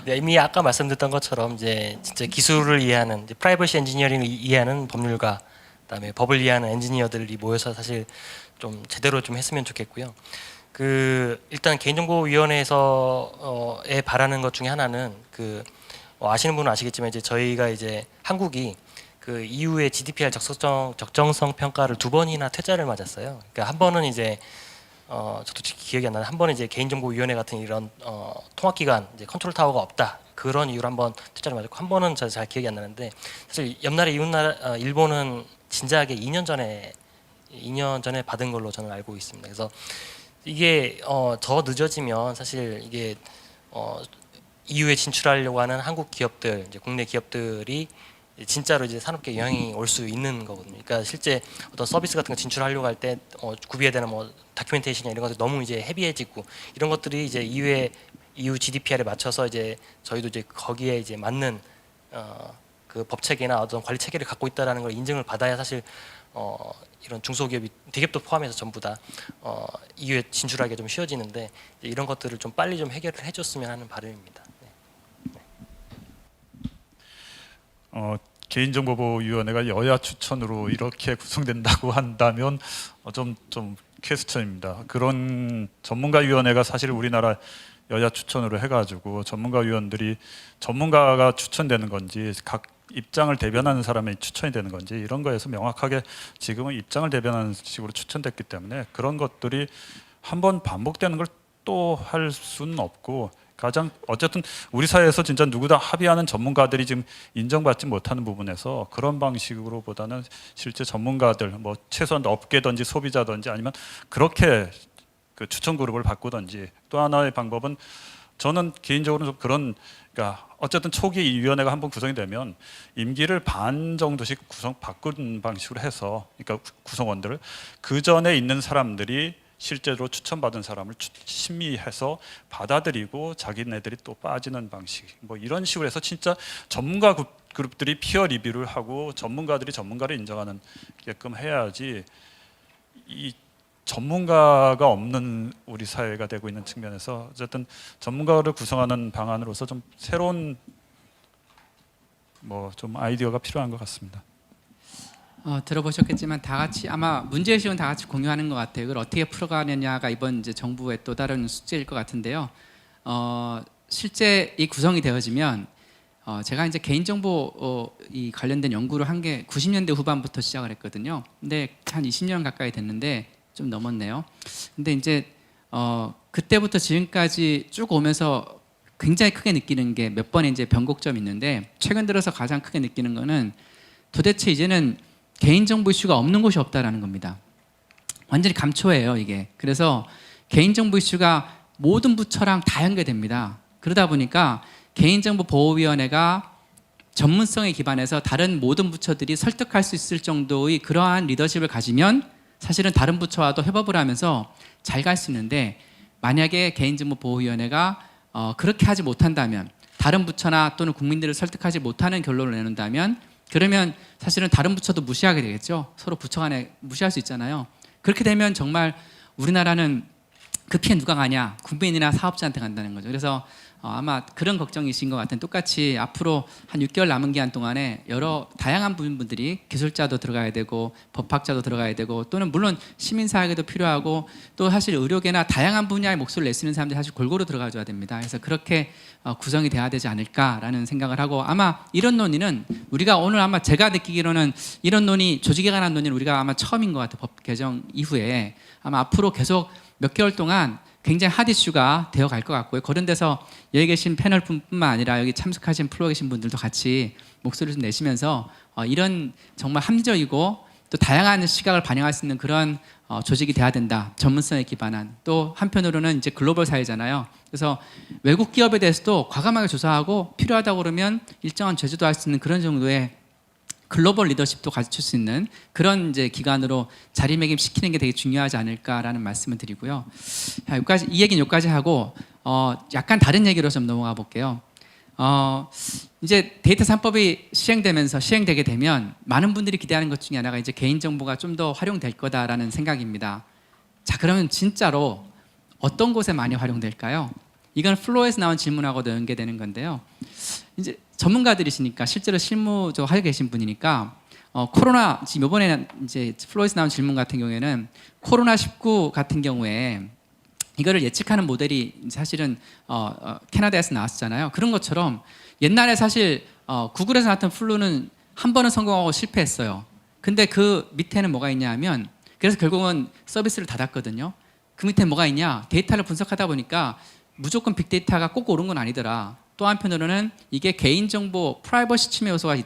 네, 이미 아까 말씀드렸던 것처럼 이제 진짜 기술을 이해하는 프라이버시 엔지니어링을 이해하는 법률가 그다음에 법을 이해하는 엔지니어들이 모여서 사실 좀 제대로 좀 했으면 좋겠고요. 일단 개인정보위원회에서에 바라는 것 중에 하나는 아시는 분은 아시겠지만 이제 저희가 이제 한국이 그 EU의 GDPR 적정성 평가를 2번이나 퇴짜를 맞았어요. 그러니까 한 번은 이제 저도 기억이 안 나는데 한 번은 이제 개인정보위원회 같은 이런 통합기관 이제 컨트롤 타워가 없다 그런 이유로 한 번 퇴짜를 맞았고 한 번은 저 잘 기억이 안 나는데 사실 옆나라 이웃나라 일본은 진작에 2년 전에 2년 전에 받은 걸로 저는 알고 있습니다. 그래서 이게 더 늦어지면 사실 이게 EU에 진출하려고 하는 한국 기업들, 이제 국내 기업들이 진짜로 이제 산업계에 영향이 올 수 있는 거거든요. 그러니까 실제 어떤 서비스 같은 거 진출하려고 할 때 구비해야 되는 뭐 다큐멘테이션이나 이런 것들 너무 이제 헤비해지고 이런 것들이 이제 EU GDPR에 맞춰서 이제 저희도 이제 거기에 이제 맞는 그 법 체계나 어떤 관리 체계를 갖고 있다라는 걸 인증을 받아야 사실 이런 중소기업이 대기업도 포함해서 전부 다 EU에 진출하기가 좀 쉬워지는데 이런 것들을 좀 빨리 좀 해결을 해줬으면 하는 바람입니다. 개인정보보호위원회가 여야 추천으로 이렇게 구성된다고 한다면 좀 퀘스천입니다. 그런 전문가위원회가 사실 우리나라 여야 추천으로 해가지고 전문가위원들이 전문가가 추천되는 건지 각 입장을 대변하는 사람이 추천이 되는 건지 이런 거에서 명확하게 지금은 입장을 대변하는 식으로 추천됐기 때문에 그런 것들이 한번 반복되는 걸 또 할 수는 없고 가장 어쨌든 우리 사회에서 진짜 누구다 합의하는 전문가들이 지금 인정받지 못하는 부분에서 그런 방식으로보다는 실제 전문가들 뭐 최소한 업계든지 소비자든지 아니면 그렇게 그 추천 그룹을 바꾸든지 또 하나의 방법은 저는 개인적으로 좀 그런 그러니까 어쨌든 초기 이 위원회가 한번 구성이 되면 임기를 반 정도씩 바꾸는 방식으로 해서 그러니까 구성원들을 그 전에 있는 사람들이 실제로 추천받은 사람을 심의해서 받아들이고 자기네들이 또 빠지는 방식 뭐 이런 식으로 해서 진짜 전문가 그룹들이 피어 리뷰를 하고 전문가들이 전문가를 인정하는게끔 해야지 이 전문가가 없는 우리 사회가 되고 있는 측면에서 어쨌든 전문가를 구성하는 방안으로서 좀 새로운 뭐 좀 아이디어가 필요한 것 같습니다. 들어보셨겠지만 다 같이 아마 문제의식은 다 같이 공유하는 것 같아요. 이걸 어떻게 풀어가느냐가 이번 이제 정부의 또 다른 숙제일 것 같은데요. 실제 이 구성이 되어지면 제가 이제 개인정보 이 관련된 연구를 한 게 90년대 후반부터 시작을 했거든요. 근데 한 20년 가까이 됐는데 좀 넘었네요. 근데 이제 그때부터 지금까지 쭉 오면서 굉장히 크게 느끼는 게 몇 번의 이제 변곡점이 있는데 최근 들어서 가장 크게 느끼는 거는 도대체 이제는 개인정보 이슈가 없는 곳이 없다라는 겁니다. 완전히 감초예요 이게. 그래서 개인정보 이슈가 모든 부처랑 다 연계됩니다. 그러다 보니까 개인정보보호위원회가 전문성에 기반해서 다른 모든 부처들이 설득할 수 있을 정도의 그러한 리더십을 가지면 사실은 다른 부처와도 협업을 하면서 잘 갈 수 있는데 만약에 개인정보보호위원회가 그렇게 하지 못한다면 다른 부처나 또는 국민들을 설득하지 못하는 결론을 내놓는다면 그러면 사실은 다른 부처도 무시하게 되겠죠. 서로 부처 간에 무시할 수 있잖아요. 그렇게 되면 정말 우리나라는 그 피해 누가 가냐? 국민이나 사업자한테 간다는 거죠. 그래서 아마 그런 걱정이신 것 같은 똑같이 앞으로 한 6개월 남은 기간 동안에 여러 다양한 분들이 기술자도 들어가야 되고 법학자도 들어가야 되고 또는 물론 시민사회도 필요하고 또 사실 의료계나 다양한 분야의 목소리를 내쓰는 사람들이 사실 골고루 들어가줘야 됩니다. 그래서 그렇게 구성이 돼야 되지 않을까라는 생각을 하고 아마 이런 논의는 우리가 오늘 아마 제가 느끼기로는 이런 논의 조직에 관한 논의는 우리가 아마 처음인 것 같아요. 법 개정 이후에 아마 앞으로 계속 몇 개월 동안 굉장히 핫 이슈가 되어 갈 것 같고요. 그런 데서 여기 계신 패널뿐만 아니라 여기 참석하신 플로어 계신 분들도 같이 목소리를 좀 내시면서 이런 정말 합리적이고 또 다양한 시각을 반영할 수 있는 그런 조직이 돼야 된다. 전문성에 기반한. 또 한편으로는 이제 글로벌 사회잖아요. 그래서 외국 기업에 대해서도 과감하게 조사하고 필요하다고 그러면 일정한 제재도 할 수 있는 그런 정도의 글로벌 리더십도 가르칠 수 있는 그런 이제 기관으로 자리매김시키는 게 되게 중요하지 않을까라는 말씀을 드리고요. 자, 여기까지 이 얘기는 여기까지 하고 약간 다른 얘기로 좀 넘어가 볼게요. 이제 데이터 3법이 시행되게 되면 많은 분들이 기대하는 것 중에 하나가 이제 개인정보가 좀 더 활용될 거다라는 생각입니다. 자, 그러면 진짜로 어떤 곳에 많이 활용될까요? 이건 플로어에서 나온 질문하고도 연계되는 건데요. 이제 전문가들이시니까 실제로 실무적으로 하고 계신 분이니까 코로나 지금 이번에는 이제 플로어에서 나온 질문 같은 경우에는 코로나19 같은 경우에 이거를 예측하는 모델이 사실은 캐나다에서 나왔잖아요. 그런 것처럼 옛날에 사실 구글에서 나왔던 플루는 한 번은 성공하고 실패했어요. 근데 그 밑에는 뭐가 있냐 하면 그래서 결국은 서비스를 닫았거든요. 그 밑에 뭐가 있냐? 데이터를 분석하다 보니까 무조건 빅데이터가 꼭 옳은 건 아니더라. 또 한편으로는 이게 개인정보 프라이버시 침해 요소가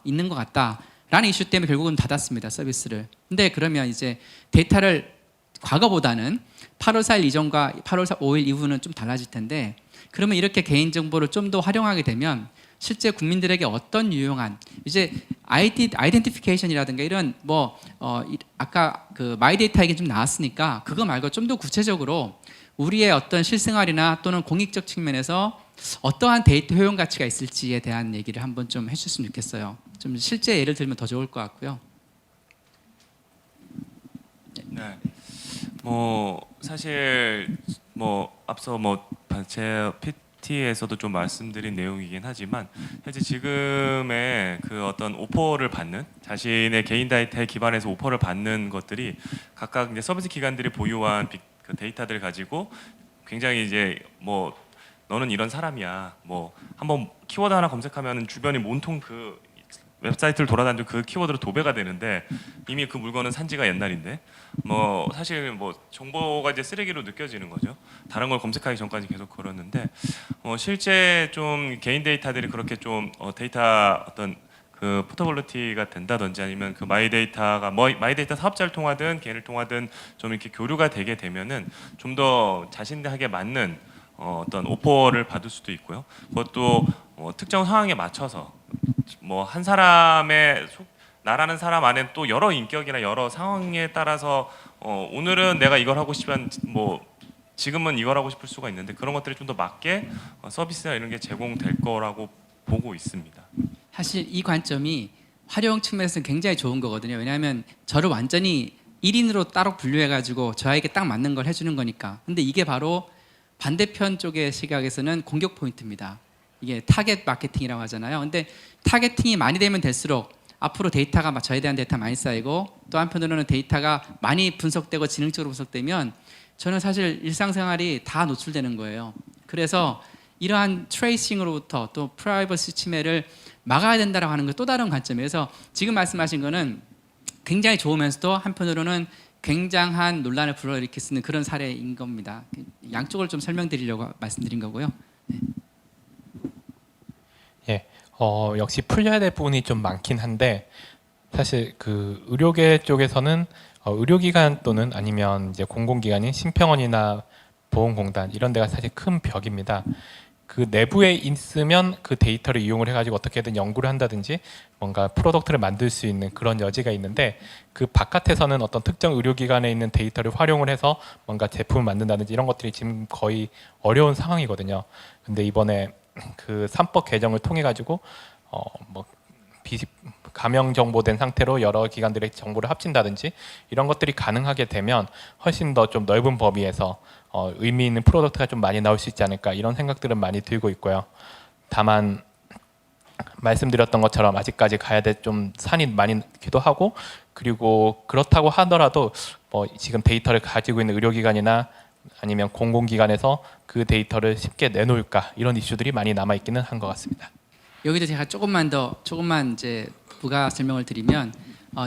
있는 것 같다. 라는 이슈 때문에 결국은 닫았습니다, 서비스를. 근데 그러면 이제 데이터를 과거보다는 8월 4일 이전과 8월 5일 이후는 좀 달라질 텐데, 그러면 이렇게 개인정보를 좀 더 활용하게 되면 실제 국민들에게 어떤 유용한 이제 아이덴티피케이션이라든가 이런 아까 그 마이데이터 얘기 좀 나왔으니까 그거 말고 좀 더 구체적으로 우리의 어떤 실생활이나 또는 공익적 측면에서 어떠한 데이터 효용 가치가 있을지에 대한 얘기를 한번 좀 해주셨으면 좋겠어요. 좀 실제 예를 들면 더 좋을 것 같고요. 네. 뭐 사실 뭐 앞서 제 PT에서도 좀 말씀드린 내용이긴 하지만 현재 지금의 그 어떤 오퍼를 받는 자신의 개인 데이터에 기반해서 오퍼를 받는 것들이 각각 이제 서비스 기관들이 보유한 그 데이터들을 가지고 굉장히 이제 너는 이런 사람이야. 한번 키워드 하나 검색하면 주변이 온통 그 웹사이트를 돌아다니는 그 키워드로 도배가 되는데 이미 그 물건은 산지가 옛날인데 사실 정보가 이제 쓰레기로 느껴지는 거죠. 다른 걸 검색하기 전까지 계속 그러는데 실제 좀 개인 데이터들이 그렇게 좀 데이터 어떤 그 포터블리티가 된다든지 아니면 그 마이데이터가 마이데이터 사업자를 통하든 개인을 통하든 좀 이렇게 교류가 되게 되면은 좀 더 자신에게 맞는 어떤 오퍼를 받을 수도 있고요. 그것도 특정 상황에 맞춰서 한 사람의 나라는 사람 안에 또 여러 인격이나 여러 상황에 따라서 오늘은 내가 이걸 하고 싶으면 지금은 이걸 하고 싶을 수가 있는데 그런 것들이 좀 더 맞게 서비스나 이런 게 제공될 거라고 보고 있습니다. 사실 이 관점이 활용 측면에서는 굉장히 좋은 거거든요. 왜냐하면 저를 완전히 1인으로 따로 분류해가지고 저에게 딱 맞는 걸 해주는 거니까. 근데 이게 바로 반대편 쪽의 시각에서는 공격 포인트입니다. 이게 타겟 마케팅이라고 하잖아요. 근데 타겟팅이 많이 되면 될수록 앞으로 데이터가 저에 대한 데이터 많이 쌓이고 또 한편으로는 데이터가 많이 분석되고 지능적으로 분석되면 저는 사실 일상생활이 다 노출되는 거예요. 그래서 이러한 트레이싱으로부터 또 프라이버시 침해를 막아야 된다라고 하는 건 또 다른 관점에서 지금 말씀하신 거는 굉장히 좋으면서도 한편으로는 굉장한 논란을 불러일으킬 수 있는 그런 사례인 겁니다. 양쪽을 좀 설명드리려고 말씀드린 거고요. 예, 역시 풀려야 될 부분이 좀 많긴 한데 사실 그 의료계 쪽에서는 의료기관 또는 아니면 이제 공공기관인 심평원이나 보험공단 이런 데가 사실 큰 벽입니다. 그 내부에 있으면 그 데이터를 이용을 해가지고 어떻게든 연구를 한다든지 뭔가 프로덕트를 만들 수 있는 그런 여지가 있는데 그 바깥에서는 어떤 특정 의료기관에 있는 데이터를 활용을 해서 뭔가 제품을 만든다든지 이런 것들이 지금 거의 어려운 상황이거든요. 근데 이번에 그 3법 개정을 통해 가지고 가명 정보된 상태로 여러 기관들의 정보를 합친다든지 이런 것들이 가능하게 되면 훨씬 더 좀 넓은 범위에서 의미 있는 프로덕트가 좀 많이 나올 수 있지 않을까 이런 생각들은 많이 들고 있고요. 다만 말씀드렸던 것처럼 아직까지 가야 될 좀 산이 많이 기도 하고 그리고 그렇다고 하더라도 지금 데이터를 가지고 있는 의료기관이나 아니면 공공기관에서 그 데이터를 쉽게 내놓을까 이런 이슈들이 많이 남아 있기는 한 것 같습니다. 여기도 제가 조금만 이제 부가 설명을 드리면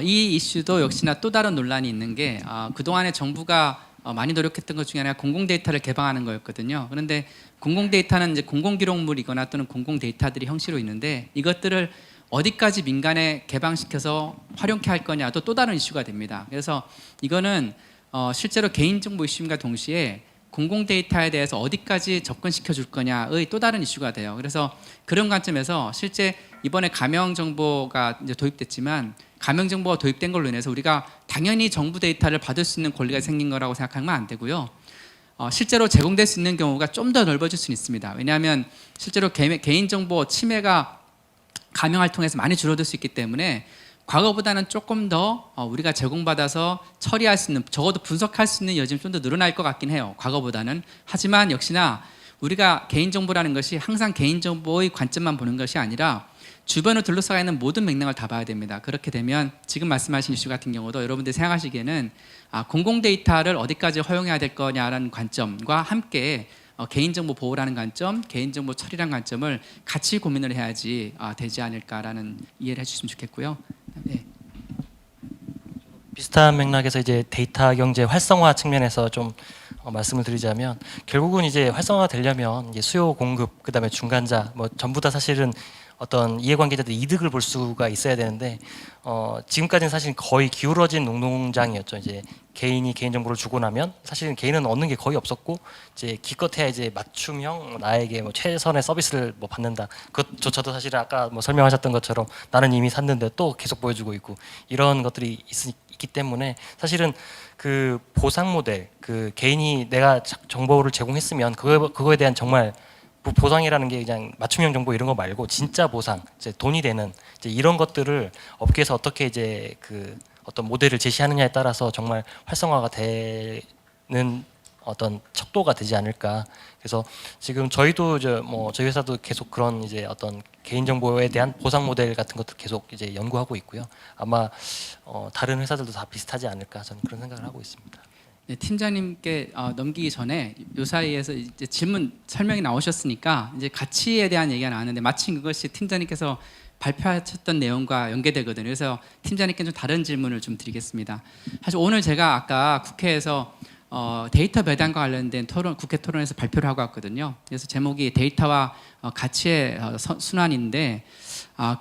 이 이슈도 역시나 또 다른 논란이 있는 게 그동안에 정부가 많이 노력했던 것 중에 하나가 공공 데이터를 개방하는 거였거든요. 그런데 공공 데이터는 이제 공공 기록물이거나 또는 공공 데이터들이 형식으로 있는데 이것들을 어디까지 민간에 개방시켜서 활용케 할 거냐도 또 다른 이슈가 됩니다. 그래서 이거는 실제로 개인정보 이슈임과 동시에 공공 데이터에 대해서 어디까지 접근시켜 줄 거냐의 또 다른 이슈가 돼요. 그래서 그런 관점에서 실제 이번에 가명 정보가 이제 도입됐지만 가명 정보가 도입된 걸로 인해서 우리가 당연히 정부 데이터를 받을 수 있는 권리가 생긴 거라고 생각하면 안 되고요. 실제로 제공될 수 있는 경우가 좀 더 넓어질 수는 있습니다. 왜냐하면 실제로 개인정보 침해가 가명을 통해서 많이 줄어들 수 있기 때문에 과거보다는 조금 더 우리가 제공받아서 처리할 수 있는 적어도 분석할 수 있는 여지는 좀 더 늘어날 것 같긴 해요. 과거보다는. 하지만 역시나 우리가 개인정보라는 것이 항상 개인정보의 관점만 보는 것이 아니라 주변을 둘러싸여 있는 모든 맥락을 다 봐야 됩니다. 그렇게 되면 지금 말씀하신 이슈 같은 경우도 여러분들이 생각하시기에는 공공 데이터를 어디까지 허용해야 될 거냐라는 관점과 함께 개인정보 보호라는 관점, 개인정보 처리라는 관점을 같이 고민을 해야지 되지 않을까라는 이해를 해주시면 좋겠고요. 네. 비슷한 맥락에서 이제 데이터 경제 활성화 측면에서 좀 말씀을 드리자면 결국은 이제 활성화가 되려면 이제 수요 공급 그다음에 중간자 전부 다 사실은 어떤 이해관계자들 이득을 볼 수가 있어야 되는데 지금까지는 사실 거의 기울어진 농농장이었죠. 이제 개인이 개인 정보를 주고 나면 사실은 개인은 얻는 게 거의 없었고 이제 기껏해야 이제 맞춤형 나에게 뭐 최선의 서비스를 뭐 받는다. 그것조차도 사실은 아까 뭐 설명하셨던 것처럼 나는 이미 샀는데 또 계속 보여주고 있고 이런 것들이 있기 때문에 사실은 그 보상 모델, 그 개인이 내가 정보를 제공했으면 그거에 대한 정말 보상이라는 게 그냥 맞춤형 정보 이런 거 말고 진짜 보상, 이제 돈이 되는 이제 이런 것들을 업계에서 어떻게 이제 그 어떤 모델을 제시하느냐에 따라서 정말 활성화가 되는 어떤 척도가 되지 않을까. 그래서 지금 저희도 저희 회사도 계속 그런 이제 어떤 개인 정보에 대한 보상 모델 같은 것도 계속 이제 연구하고 있고요. 아마 다른 회사들도 다 비슷하지 않을까 저는 그런 생각을 하고 있습니다. 네, 팀장님께 넘기기 전에 요 사이에서 이제 질문 설명이 나오셨으니까 이제 가치에 대한 얘기가 나왔는데 마침 그것이 팀장님께서 발표하셨던 내용과 연계되거든요. 그래서 팀장님께 좀 다른 질문을 좀 드리겠습니다. 사실 오늘 제가 아까 국회에서 데이터 배당과 관련된 국회 토론에서 발표를 하고 왔거든요. 그래서 제목이 데이터와 가치의 순환인데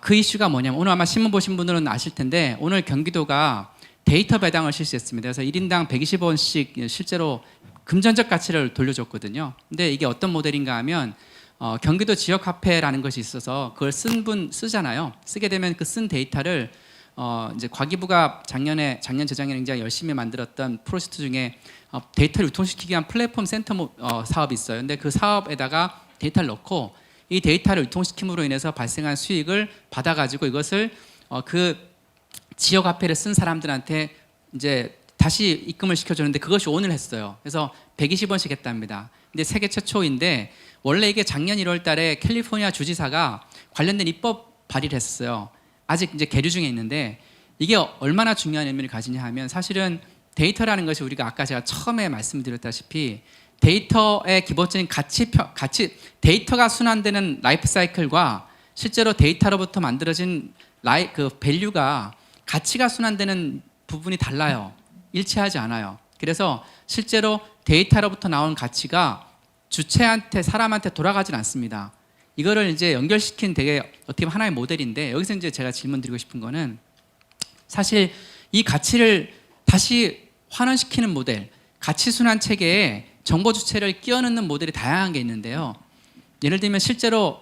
그 이슈가 뭐냐면 오늘 아마 신문 보신 분들은 아실 텐데 오늘 경기도가 데이터 배당을 실시했습니다. 그래서 1인당 120원씩 실제로 금전적 가치를 돌려줬거든요. 근데 이게 어떤 모델인가 하면 경기도 지역 화폐라는 것이 있어서 그걸 쓰잖아요. 쓰게 되면 그 쓴 데이터를 이제 과기부가 작년 재작년에 굉장히 열심히 만들었던 프로젝트 중에 데이터를 유통시키기 위한 플랫폼 센터 사업이 있어요. 근데 그 사업에다가 데이터를 넣고 이 데이터를 유통시킴으로 인해서 발생한 수익을 받아가지고 이것을 그 지역 화폐를 쓴 사람들한테 이제 다시 입금을 시켜주는데 그것이 오늘 했어요. 그래서 120원씩 했답니다. 근데 세계 최초인데 원래 이게 작년 1월 달에 캘리포니아 주지사가 관련된 입법 발의를 했어요. 아직 이제 계류 중에 있는데 이게 얼마나 중요한 의미를 가지냐 하면 사실은 데이터라는 것이 우리가 아까 제가 처음에 말씀드렸다시피 데이터의 기본적인 가치 데이터가 순환되는 라이프 사이클과 실제로 데이터로부터 만들어진 그 밸류가 가치가 순환되는 부분이 달라요. 일치하지 않아요. 그래서 실제로 데이터로부터 나온 가치가 주체한테 사람한테 돌아가진 않습니다. 이거를 이제 연결시킨 되게 어떻게 보면 하나의 모델인데 여기서 이제 제가 질문드리고 싶은 거는 사실 이 가치를 다시 환원시키는 모델, 가치 순환 체계에 정보 주체를 끼워넣는 모델이 다양한 게 있는데요. 예를 들면 실제로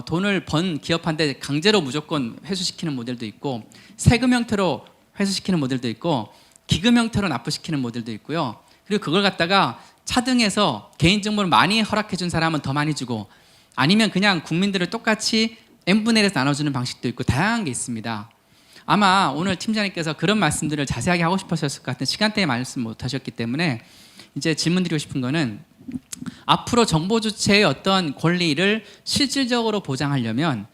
돈을 번 기업한테 강제로 무조건 회수시키는 모델도 있고 세금 형태로 회수시키는 모델도 있고 기금 형태로 납부시키는 모델도 있고요. 그리고 그걸 갖다가 차등해서 개인정보를 많이 허락해 준 사람은 더 많이 주고 아니면 그냥 국민들을 똑같이 n분의 1에서 나눠주는 방식도 있고 다양한 게 있습니다. 아마 오늘 팀장님께서 그런 말씀들을 자세하게 하고 싶으셨을 것 같은 시간대에 말씀 못 하셨기 때문에 이제 질문 드리고 싶은 거는 앞으로 정보 주체의 어떤 권리를 실질적으로 보장하려면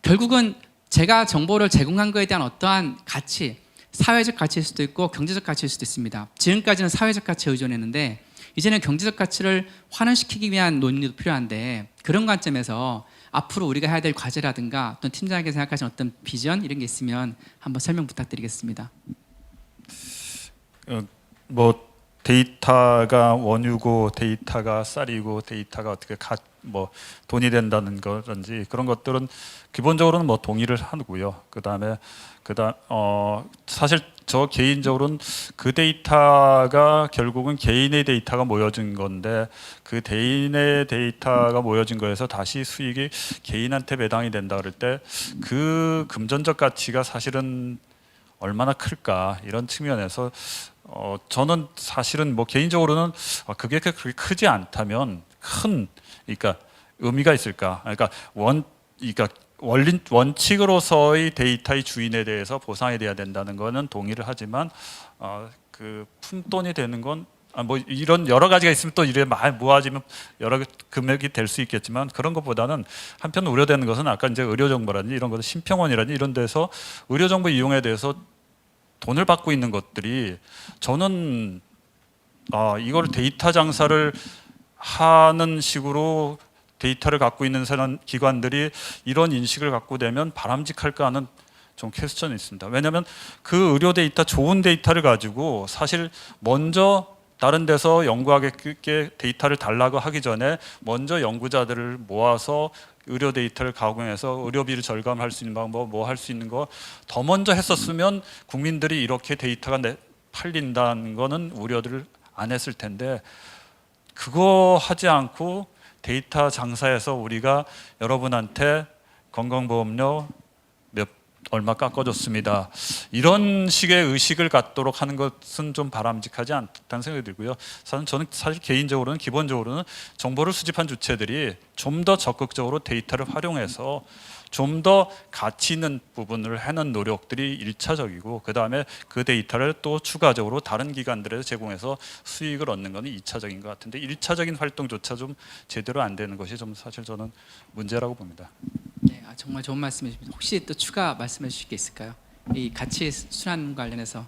결국은 제가 정보를 제공한 거에 대한 어떠한 가치, 사회적 가치일 수도 있고 경제적 가치일 수도 있습니다. 지금까지는 사회적 가치에 의존했는데 이제는 경제적 가치를 환원시키기 위한 논의도 필요한데 그런 관점에서 앞으로 우리가 해야 될 과제라든가 어떤 팀장에게 생각하시는 어떤 비전 이런 게 있으면 한번 설명 부탁드리겠습니다. 뭐 데이터가 원유고 데이터가 쌀이고 데이터가 어떻게 뭐 돈이 된다는 거든지 그런 것들은 기본적으로는 뭐 동의를 하고요. 그다음 사실 저 개인적으로는 그 데이터가 결국은 개인의 데이터가 모여진 건데 그 개인의 데이터가 모여진 거에서 다시 수익이 개인한테 배당이 된다 그럴 때 그 금전적 가치가 사실은 얼마나 클까 이런 측면에서 저는 사실은 뭐 개인적으로는 그게 그렇게 크지 않다면 그러니까 의미가 있을까? 그러니까 원칙으로서의 데이터의 주인에 대해서 보상이 돼야 된다는 거는 동의를 하지만 그 푼돈이 되는 건 뭐 이런 여러 가지가 있으면 또 이래 모아지면 여러 금액이 될 수 있겠지만 그런 것보다는 한편 우려되는 것은 아까 이제 의료 정보라든지 이런 것들 심평원이라든지 이런 데서 의료 정보 이용에 대해서 돈을 받고 있는 것들이 저는 이걸 데이터 장사를 하는 식으로 데이터를 갖고 있는 기관들이 이런 인식을 갖고 되면 바람직할까 하는 좀 퀘스천이 있습니다. 왜냐하면 그 의료 데이터 좋은 데이터를 가지고 사실 먼저 다른 데서 연구하게 데이터를 달라고 하기 전에 먼저 연구자들을 모아서 의료 데이터를 가공해서 의료비를 절감할 수 있는 방법, 뭐 할 수 있는 거 더 먼저 했었으면 국민들이 이렇게 데이터가 팔린다는 거는 우려들을 안 했을 텐데 그거 하지 않고 데이터 장사해서 우리가 여러분한테 건강보험료 얼마 깎아줬습니다. 이런 식의 의식을 갖도록 하는 것은 좀 바람직하지 않다는 생각이 들고요. 저는 사실 개인적으로는 기본적으로는 정보를 수집한 주체들이 좀 더 적극적으로 데이터를 활용해서 좀 더 가치 있는 부분을 하는 노력들이 일차적이고 그다음에 그 데이터를 또 추가적으로 다른 기관들에서 제공해서 수익을 얻는 것은 2차적인 것 같은데 1차적인 활동조차 좀 제대로 안 되는 것이 좀 사실 저는 문제라고 봅니다. 네, 정말 좋은 말씀이십니다. 혹시 또 추가 말씀해 주실 게 있을까요? 이 가치 순환 관련해서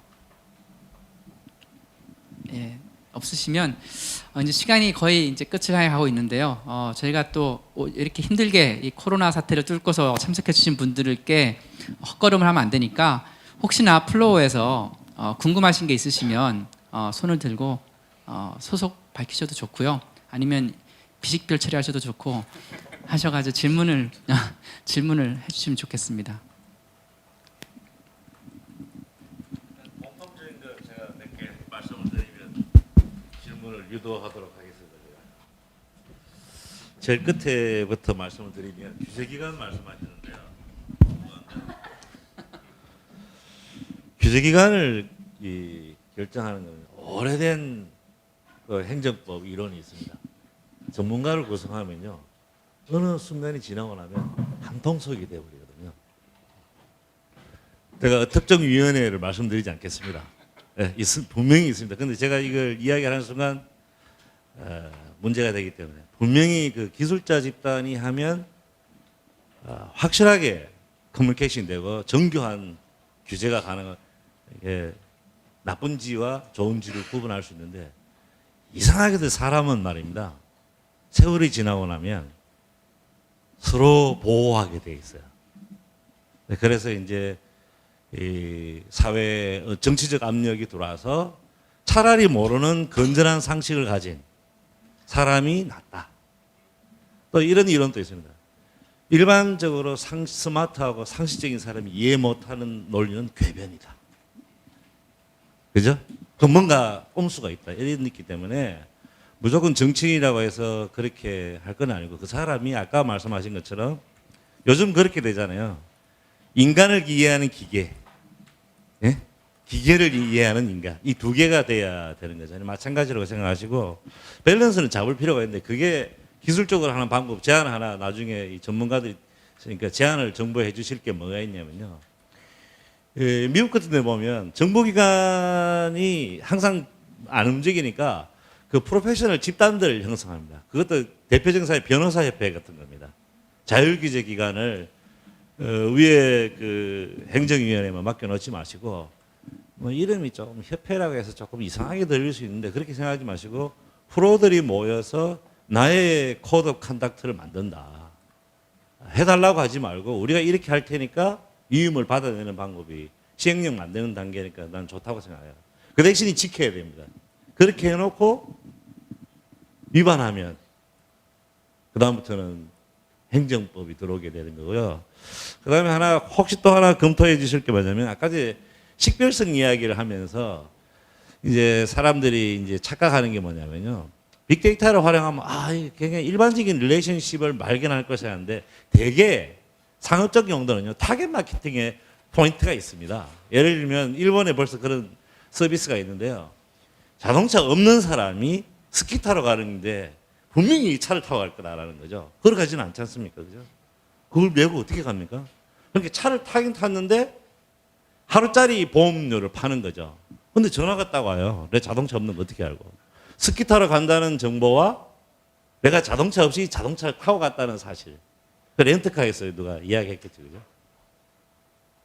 없으시면 이제 시간이 거의 이제 끝을 향해 가고 있는데요. 저희가 또 이렇게 힘들게 이 코로나 사태를 뚫고서 참석해 주신 분들께 헛걸음을 하면 안 되니까 혹시나 플로어에서 궁금하신 게 있으시면 손을 들고 소속 밝히셔도 좋고요. 아니면 비식별 처리하셔도 좋고 하셔가지고 질문을 해주시면 좋겠습니다. 공통적인 거 제가 몇 개 말씀을 드리면 질문을 유도하도록 하겠습니다. 제일 끝에부터 말씀을 드리면 규제기간 말씀하셨는데요. 규제기간을 결정하는 건 오래된 그 행정법 이론이 있습니다. 전문가를 구성하면요. 어느 순간이 지나고 나면 한통속이 되어버리거든요. 제가 특정 위원회를 말씀드리지 않겠습니다. 네, 분명히 있습니다. 그런데 제가 이걸 이야기하는 순간 문제가 되기 때문에 분명히 그 기술자 집단이 하면 확실하게 커뮤니케이션이 되고 정교한 규제가 가능한 나쁜 지와 좋은 지를 구분할 수 있는데 이상하게도 사람은 말입니다. 세월이 지나고 나면 서로 보호하게 돼 있어요. 그래서 이제 이 사회에 정치적 압력이 들어와서 차라리 모르는 건전한 상식을 가진 사람이 낫다. 또 이런 이론도 있습니다. 일반적으로 스마트하고 상식적인 사람이 이해 못하는 논리는 궤변이다. 그죠? 그 뭔가 꼼수가 있다. 이런 있기 때문에 무조건 정치인이라고 해서 그렇게 할 건 아니고 그 사람이 아까 말씀하신 것처럼 요즘 그렇게 되잖아요. 인간을 이해하는 기계, 예? 기계를 이해하는 인간 이 두 개가 돼야 되는 거잖아요. 마찬가지라고 생각하시고 밸런스는 잡을 필요가 있는데 그게 기술적으로 하는 방법 제안 하나 나중에 이 전문가들이 그러니까 제안을 정부에 해주실 게 뭐가 있냐면요. 미국 같은 데 보면 정보기관이 항상 안 움직이니까 그 프로페셔널 집단들을 형성합니다. 그것도 대표적인 사회 변호사협회 같은 겁니다. 자율규제기관을 위에 그 행정위원회만 맡겨놓지 마시고 뭐 이름이 좀 협회라고 해서 조금 이상하게 들릴 수 있는데 그렇게 생각하지 마시고 프로들이 모여서 나의 코드 오브 컨덕트를 만든다. 해달라고 하지 말고 우리가 이렇게 할 테니까 위임을 받아내는 방법이 시행령 만드는 단계니까 난 좋다고 생각해요. 그 대신에 지켜야 됩니다. 그렇게 해놓고 위반하면 그 다음부터는 행정법이 들어오게 되는 거고요. 그 다음에 혹시 또 하나 검토해 주실 게 뭐냐면 아까 이제 식별성 이야기를 하면서 이제 사람들이 이제 착각하는 게 뭐냐면요. 빅데이터를 활용하면 굉장히 일반적인 릴레이션십을 발견할 것이 하는데 대개 상업적 용도는요. 타겟 마케팅에 포인트가 있습니다. 예를 들면 일본에 벌써 그런 서비스가 있는데요. 자동차 없는 사람이 스키 타러 가는데 분명히 이 차를 타고 갈 거다라는 거죠. 걸어가지는 않지 않습니까? 그죠? 그걸 메고 어떻게 갑니까? 그렇게 차를 타긴 탔는데 하루짜리 보험료를 파는 거죠. 근데 전화가 딱 와요. 내 자동차 없는 거 어떻게 알고. 스키 타러 간다는 정보와 내가 자동차 없이 자동차를 타고 갔다는 사실. 그 렌트카에서 누가 이야기했겠죠. 그죠?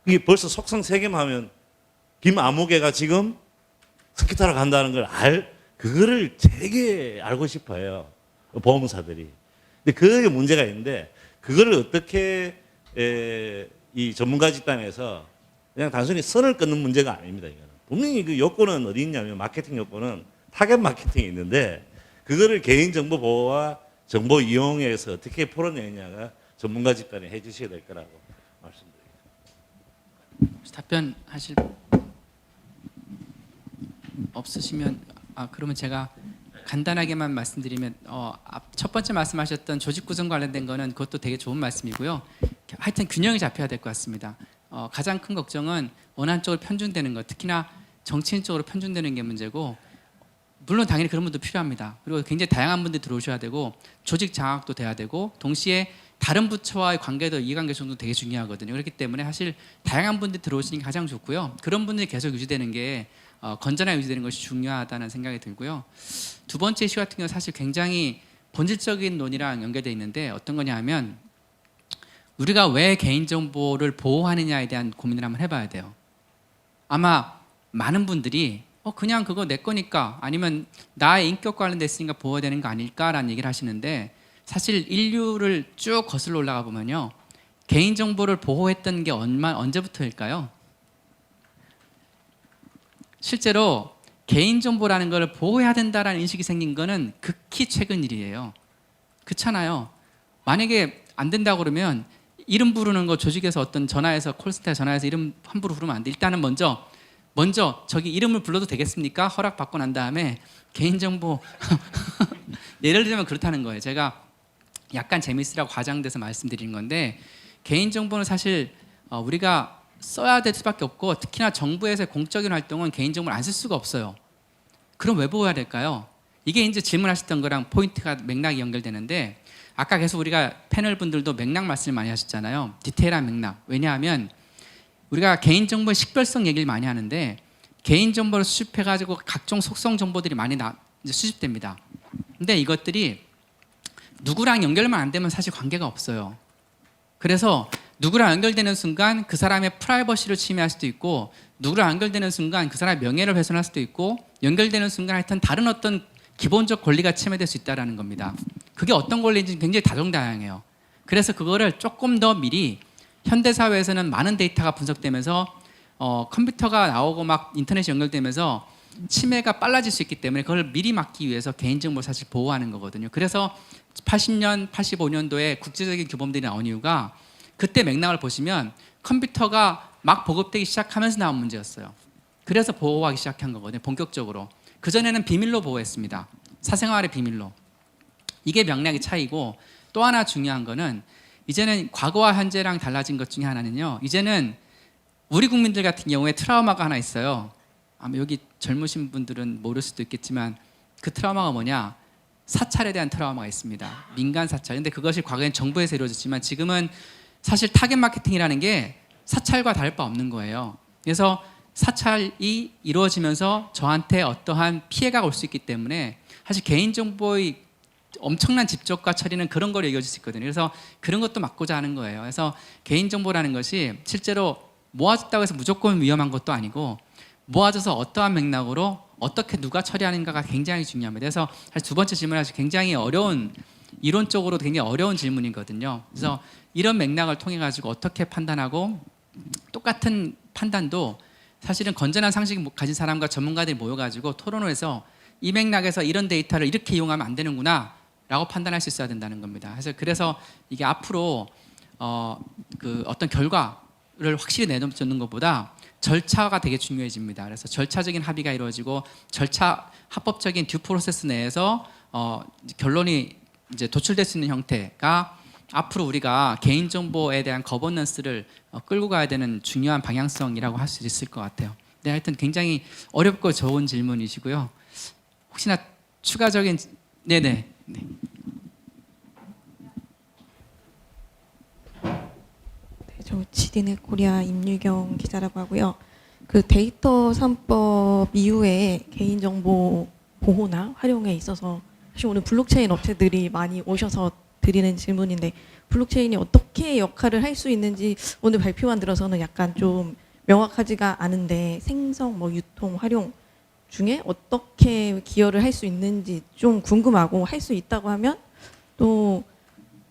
이게 벌써 속성 3개만 하면 김아무개가 지금 스키 타러 간다는 걸 그거를 되게 알고 싶어 해요. 보험사들이. 근데 그게 문제가 있는데, 그거를 어떻게, 이 전문가 집단에서 그냥 단순히 선을 끊는 문제가 아닙니다, 이거는. 분명히 그 요건은 어디 있냐면, 마케팅 요건은 타겟 마케팅이 있는데, 그거를 개인정보 보호와 정보 이용에서 어떻게 풀어내느냐가 전문가 집단이 해주셔야 될 거라고 말씀드립니다. 혹시 답변하실 없으시면 그러면 제가 간단하게만 말씀드리면 첫 번째 말씀하셨던 조직 구성 관련된 거는 그것도 되게 좋은 말씀이고요. 하여튼 균형이 잡혀야 될 것 같습니다. 가장 큰 걱정은 어느 한쪽으로 편중되는 것, 특히나 정치인 쪽으로 편중되는 게 문제고, 물론 당연히 그런 분도 필요합니다. 그리고 굉장히 다양한 분들이 들어오셔야 되고 조직 장악도 돼야 되고 동시에 다른 부처와의 관계도 이해관계 정도 되게 중요하거든요. 그렇기 때문에 사실 다양한 분들이 들어오시는 게 가장 좋고요. 그런 분들이 계속 유지되는 게 건전하게 유지되는 것이 중요하다는 생각이 들고요. 두 번째 이슈 같은 경우는 사실 굉장히 본질적인 논의랑 연결되어 있는데 어떤 거냐 하면 우리가 왜 개인정보를 보호하느냐에 대한 고민을 한번 해봐야 돼요. 아마 많은 분들이 그냥 그거 내 거니까 아니면 나의 인격 관련됐으니까 보호해야 되는 거 아닐까라는 얘기를 하시는데 사실 인류를 쭉 거슬러 올라가 보면요. 개인정보를 보호했던 게 언제부터일까요? 실제로 개인정보라는 걸 보호해야 된다라는 인식이 생긴 거는 극히 최근 일이에요. 그렇잖아요. 만약에 안 된다고 그러면 이름 부르는 거 조직에서 어떤 전화해서 콜센터에 전화해서 이름 함부로 부르면 안 돼. 일단은 먼저 저기 이름을 불러도 되겠습니까? 허락 받고 난 다음에 개인정보 예를 들면 그렇다는 거예요. 제가 약간 재미있으라고 과장돼서 말씀드리는 건데 개인정보는 사실 우리가 써야 될 수밖에 없고 특히나 정부에서의 공적인 활동은 개인정보를 안 쓸 수가 없어요. 그럼 왜 보호해야 될까요? 이게 이제 질문하셨던 거랑 포인트가 맥락이 연결되는데 아까 계속 우리가 패널 분들도 맥락 말씀을 많이 하셨잖아요. 디테일한 맥락. 왜냐하면 우리가 개인정보의 식별성 얘기를 많이 하는데 개인정보를 수집해가지고 각종 속성 정보들이 많이 이제 수집됩니다. 근데 이것들이 누구랑 연결만 안 되면 사실 관계가 없어요. 그래서 누구랑 연결되는 순간 그 사람의 프라이버시를 침해할 수도 있고 누구랑 연결되는 순간 그 사람의 명예를 훼손할 수도 있고 연결되는 순간 하여튼 다른 어떤 기본적 권리가 침해될 수 있다는 겁니다. 그게 어떤 권리인지 굉장히 다종다양해요. 그래서 그거를 조금 더 미리 현대사회에서는 많은 데이터가 분석되면서 컴퓨터가 나오고 막 인터넷이 연결되면서 침해가 빨라질 수 있기 때문에 그걸 미리 막기 위해서 개인정보를 사실 보호하는 거거든요. 그래서 80년, 85년도에 국제적인 규범들이 나온 이유가 그때 맥락을 보시면 컴퓨터가 막 보급되기 시작하면서 나온 문제였어요. 그래서 보호하기 시작한 거거든요. 본격적으로. 그전에는 비밀로 보호했습니다. 사생활의 비밀로. 이게 맥락의 차이고 또 하나 중요한 거는 이제는 과거와 현재랑 달라진 것 중에 하나는요. 이제는 우리 국민들 같은 경우에 트라우마가 하나 있어요. 아마 여기 젊으신 분들은 모를 수도 있겠지만 그 트라우마가 뭐냐? 사찰에 대한 트라우마가 있습니다. 민간 사찰. 근데 그것이 과거엔 정부에서 이루어졌지만 지금은 사실 타겟 마케팅이라는 게 사찰과 다를 바 없는 거예요. 그래서 사찰이 이루어지면서 저한테 어떠한 피해가 올 수 있기 때문에 사실 개인정보의 엄청난 집적과 처리는 그런 거로 이어질 수 있거든요. 그래서 그런 것도 막고자 하는 거예요. 그래서 개인정보라는 것이 실제로 모아졌다고 해서 무조건 위험한 것도 아니고 모아져서 어떠한 맥락으로 어떻게 누가 처리하는가가 굉장히 중요합니다. 그래서 사실 두 번째 질문은 굉장히 어려운 이론적으로 굉장히 어려운 질문이거든요. 그래서 이런 맥락을 통해 가지고 어떻게 판단하고 똑같은 판단도 사실은 건전한 상식을 가진 사람과 전문가들이 모여가지고 토론을 해서 이 맥락에서 이런 데이터를 이렇게 이용하면 안 되는구나 라고 판단할 수 있어야 된다는 겁니다. 그래서 이게 앞으로 그 어떤 결과를 확실히 내놓는 것보다 절차가 되게 중요해집니다. 그래서 절차적인 합의가 이루어지고 합법적인 듀 프로세스 내에서 결론이 이제 도출될 수 있는 형태가 앞으로 우리가 개인정보에 대한 거버넌스를 끌고 가야 되는 중요한 방향성이라고 할 수 있을 것 같아요. 네, 하여튼 굉장히 어렵고 좋은 질문이시고요. 혹시나 추가적인 네네. 네. 저 지디넷 코리아 임유경 기자라고 하고요. 그 데이터 3법 이후에 개인정보 보호나 활용에 있어서 사실 오늘 블록체인 업체들이 많이 오셔서 드리는 질문인데 블록체인이 어떻게 역할을 할 수 있는지 오늘 발표만 들어서는 약간 좀 명확하지가 않은데 생성, 유통, 활용 중에 어떻게 기여를 할 수 있는지 좀 궁금하고 할 수 있다고 하면 또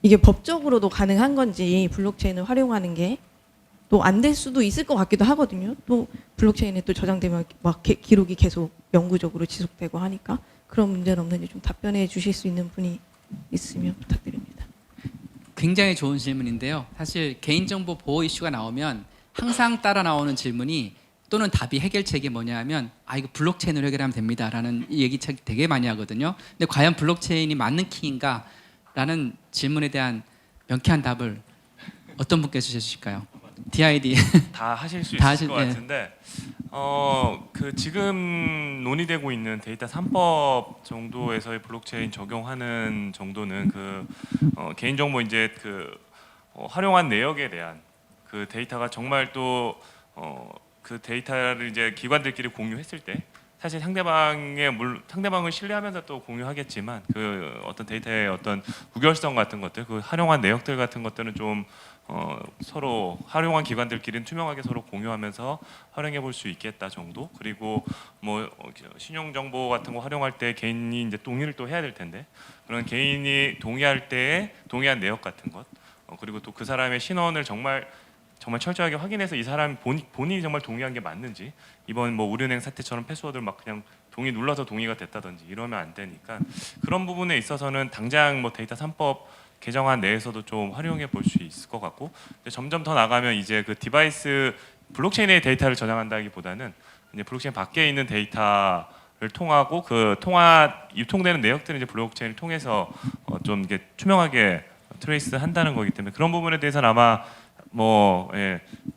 이게 법적으로도 가능한 건지 블록체인을 활용하는 게 또 안 될 수도 있을 것 같기도 하거든요. 또 블록체인에 또 저장되면 막 기록이 계속 영구적으로 지속되고 하니까 그런 문제는 없는지 좀 답변해 주실 수 있는 분이 있으면 부탁드립니다. 굉장히 좋은 질문인데요. 사실 개인정보 보호 이슈가 나오면 항상 따라 나오는 질문이 또는 답이 해결책이 뭐냐면 이거 블록체인으로 해결하면 됩니다라는 얘기 되게 많이 하거든요. 근데 과연 블록체인이 맞는 키인가라는 질문에 대한 명쾌한 답을 어떤 분께서 주실까요? DID 다 하실 수 다 있을 것 하실- 네. 같은데 그 지금 논의되고 있는 데이터 3법 정도에서의 블록체인 적용하는 정도는 그 개인정보 이제 활용한 내역에 대한 그 데이터가 정말 또 그 데이터를 이제 기관들끼리 공유했을 때 사실 상대방을 신뢰하면서 또 공유하겠지만 그 어떤 데이터의 어떤 무결성 같은 것들, 그 활용한 내역들 같은 것들은 좀 서로 활용한 기관들끼리는 투명하게 서로 공유하면서 활용해 볼 수 있겠다 정도. 그리고 뭐 신용 정보 같은 거 활용할 때 개인이 이제 동의를 또 해야 될 텐데 그런 개인이 동의할 때에 동의한 내역 같은 것, 그리고 또 그 사람의 신원을 정말 철저하게 확인해서 이 사람 본인이 정말 동의한 게 맞는지, 이번 뭐 우리은행 사태처럼 패스워드를 막 그냥 동의 눌러서 동의가 됐다든지 이러면 안 되니까 그런 부분에 있어서는 당장 뭐 데이터 3법 개정안 내에서도 좀 활용해 볼 수 있을 것 같고, 이제 점점 더 나가면 이제 그 디바이스 블록체인의 데이터를 저장한다기보다는 이제 블록체인 밖에 있는 데이터를 통하고 그 유통되는 내역들은 이제 블록체인을 통해서 좀 이게 투명하게 트레이스 한다는 거기 때문에 그런 부분에 대해서는 아마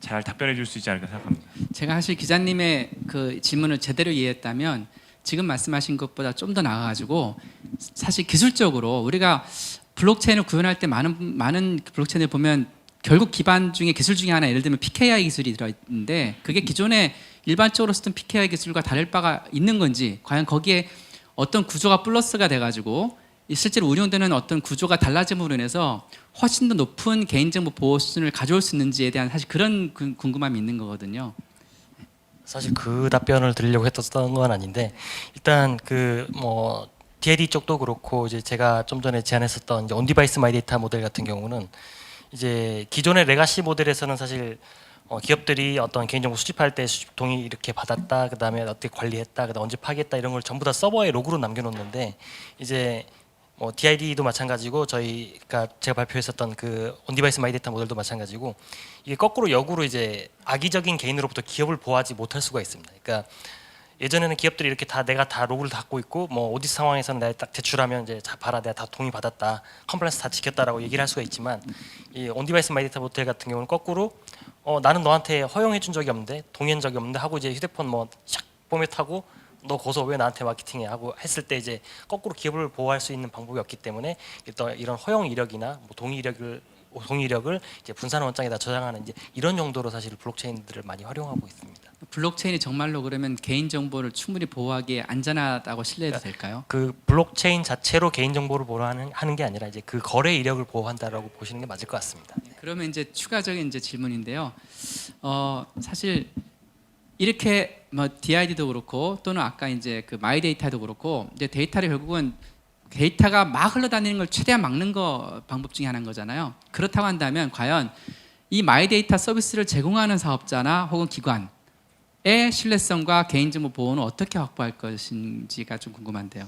잘 답변해 줄 수 있지 않을까 생각합니다. 제가 사실 기자님의 그 질문을 제대로 이해했다면 지금 말씀하신 것보다 좀 더 나아가지고 사실 기술적으로 우리가 블록체인을 구현할 때 많은 블록체인을 보면 결국 기반 중에 기술 중에 하나, 예를 들면 PKI 기술이 들어있는데 그게 기존에 일반적으로 쓰던 PKI 기술과 다를 바가 있는 건지, 과연 거기에 어떤 구조가 플러스가 돼가지고 실제로 운용되는 어떤 구조가 달라짐으로 인해서 훨씬 더 높은 개인정보 보호 수준을 가져올 수 있는지에 대한 사실 그런 궁금함이 있는 거거든요. 사실 그 답변을 드리려고 했던 건 아닌데, 일단 그 뭐 DID 쪽도 그렇고 이제 제가 좀 전에 제안했었던 이제 온디바이스 마이 데이터 모델 같은 경우는 이제 기존의 레가시 모델에서는 사실 기업들이 어떤 개인정보 수집할 때 수집 동의 이렇게 받았다, 그 다음에 어떻게 관리했다, 그다음 언제 파기했다 이런 걸 전부 다 서버에 로그로 남겨놓는데, 이제 뭐 DID도 마찬가지고 저희가 제가 발표했었던 그 온디바이스 마이 데이터 모델도 마찬가지고 이게 거꾸로 역으로 이제 악의적인 개인으로부터 기업을 보호하지 못할 수가 있습니다. 그러니까 예전에는 기업들이 이렇게 다 내가 다 로그를 닫고 있고 뭐 오디트 상황에서는 내가 딱 제출하면 이제 자 봐라 내가 다 동의 받았다, 컴플라이언스 다 지켰다라고 얘기를 할 수가 있지만, 이 온디바이스 마이 데이터 모델 같은 경우는 거꾸로 나는 너한테 허용해 준 적이 없는데 동의한 적이 없는데 하고 이제 휴대폰 뭐 샥 포맷하고 너 거기서 왜 나한테 마케팅해 하고 했을 때 이제 거꾸로 기업을 보호할 수 있는 방법이 없기 때문에 일단 이런 허용 이력이나 뭐 동의 이력을 이제 분산 원장에다 저장하는 이제 이런 용도로 사실 블록체인들을 많이 활용하고 있습니다. 블록체인이 정말로 그러면 개인정보를 충분히 보호하기에 안전하다고 신뢰해도 될까요? 그 블록체인 자체로 개인 정보를 보호하는 게 아니라 이제 그 거래 이력을 보호한다라고 보시는 게 맞을 것 같습니다. 그러면 이제 추가적인 이제 질문인데요. 사실 이렇게 뭐 DID도 그렇고 또는 아까 이제 그 마이 데이터도 그렇고 이제 데이터를 결국은 데이터가 막 흘러다니는 걸 최대한 막는 거 방법 중에 하나인 거잖아요. 그렇다고 한다면 과연 이 마이 데이터 서비스를 제공하는 사업자나 혹은 기관의 신뢰성과 개인정보 보호는 어떻게 확보할 것인지가 좀 궁금한데요.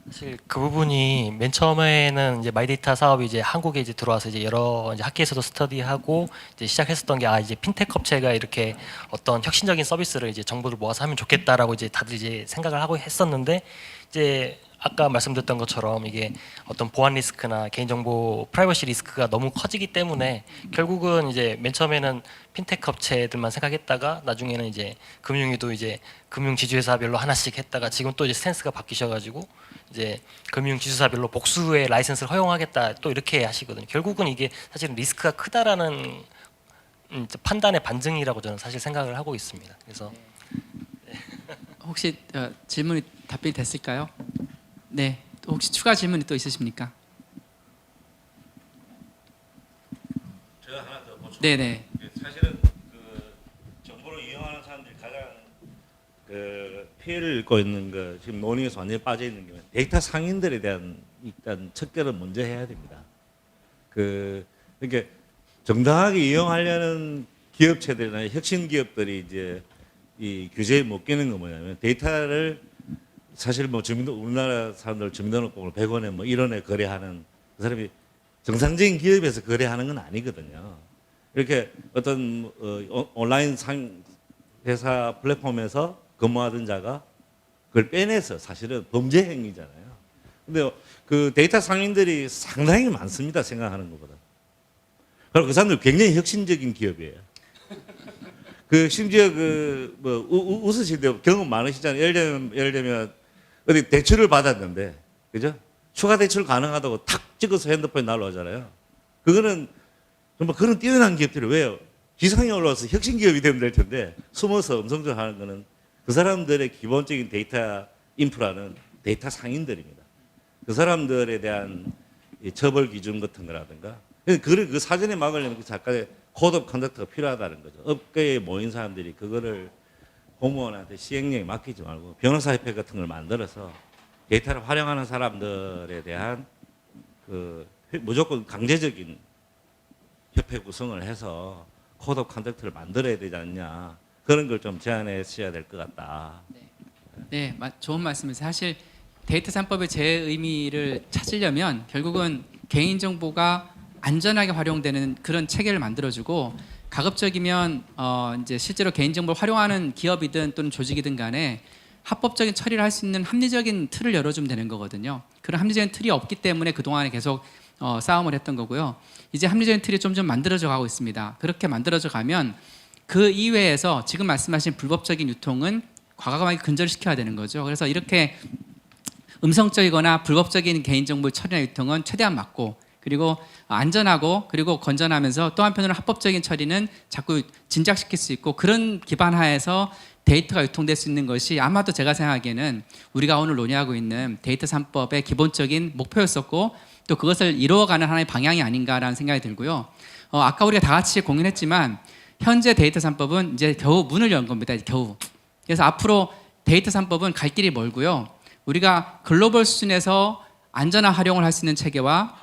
사실 그 부분이 맨 처음에는 이제 마이데이터 사업이 이제 한국에 이제 들어와서 이제 여러 이제 학계에서도 스터디하고 이제 시작했었던 게 이제 핀테크 업체가 이렇게 어떤 혁신적인 서비스를 이제 정보를 모아서 하면 좋겠다라고 이제 다들 이제 생각을 하고 했었는데, 이제 아까 말씀드렸던 것처럼 이게 어떤 보안 리스크나 개인정보 프라이버시 리스크가 너무 커지기 때문에 결국은 이제 맨 처음에는 핀테크 업체들만 생각했다가 나중에는 이제 금융위도 이제 금융지주회사별로 하나씩 했다가 지금 또 이제 스탠스가 바뀌셔가지고 이제 금융지주사별로 복수의 라이센스를 허용하겠다 또 이렇게 하시거든요. 결국은 이게 사실은 리스크가 크다라는 판단의 반증이라고 저는 사실 생각을 하고 있습니다. 그래서 혹시 질문이 답변이 됐을까요? 네. 또 혹시 추가 질문이 또 있으십니까? 제가 하나 더 보충. 네네. 사실은 그 정보를 이용하는 사람들이 가장 그 피해를 입고 있는 거 지금 논의에서 완전히 빠져 있는 게 데이터 상인들에 대한 일단 척결을 먼저 해야 됩니다. 그러니까 정당하게 이용하려는 기업체들이나 혁신 기업들이 이제 이 규제에 못 끼는 건 뭐냐면 데이터를 사실 뭐 우리나라 사람들 주민등록번호 100원에 뭐 1원에 거래하는 그 사람이 정상적인 기업에서 거래하는 건 아니거든요. 이렇게 어떤 온라인 회사 플랫폼에서 근무하던 자가 그걸 빼내서 사실은 범죄 행위잖아요. 근데 그 데이터 상인들이 상당히 많습니다. 생각하는 것보다. 그리고 그 사람들 굉장히 혁신적인 기업이에요. 그 심지어 그뭐 웃으실 때 경험 많으시잖아요. 예를 들면 어디 대출을 받았는데, 그죠? 추가 대출 가능하다고 탁 찍어서 핸드폰에 날라오잖아요. 그거는 정말 그런 뛰어난 기업들이 왜요? 기상에 올라와서 혁신 기업이 되면 될 텐데 숨어서 음성적 하는 거는 그 사람들의 기본적인 데이터 인프라는 데이터 상인들입니다. 그 사람들에 대한 이 처벌 기준 같은 거라든가 그 사전에 막으려면 그 작가의 코드 오브 컨덕트가 필요하다는 거죠. 업계에 모인 사람들이 그거를 공무원한테 시행령에 맡기지 말고 변호사협회 같은 걸 만들어서 데이터를 활용하는 사람들에 대한 그 무조건 강제적인 협회 구성을 해서 코드 오브 컨덕트를 만들어야 되지 않냐. 그런 걸 좀 제안했어야 될 것 같다. 네, 좋은 말씀이세요. 사실 데이터 3법의 제 의미를 찾으려면 결국은 개인정보가 안전하게 활용되는 그런 체계를 만들어주고 가급적이면 이제 실제로 개인정보를 활용하는 기업이든 또는 조직이든 간에 합법적인 처리를 할 수 있는 합리적인 틀을 열어주면 되는 거거든요. 그런 합리적인 틀이 없기 때문에 그동안에 계속 싸움을 했던 거고요. 이제 합리적인 틀이 점점 만들어져 가고 있습니다. 그렇게 만들어져 가면 그 이외에서 지금 말씀하신 불법적인 유통은 과감하게 근절시켜야 되는 거죠. 그래서 이렇게 음성적이거나 불법적인 개인정보 처리나 유통은 최대한 막고 그리고 안전하고 그리고 건전하면서 또 한편으로는 합법적인 처리는 자꾸 진작시킬 수 있고 그런 기반 하에서 데이터가 유통될 수 있는 것이 아마도 제가 생각하기에는 우리가 오늘 논의하고 있는 데이터 3법의 기본적인 목표였었고 또 그것을 이루어가는 하나의 방향이 아닌가라는 생각이 들고요. 아까 우리가 다 같이 공유했지만 현재 데이터 3법은 이제 겨우 문을 연 겁니다. 겨우. 그래서 앞으로 데이터 3법은 갈 길이 멀고요. 우리가 글로벌 수준에서 안전한 활용을 할 수 있는 체계와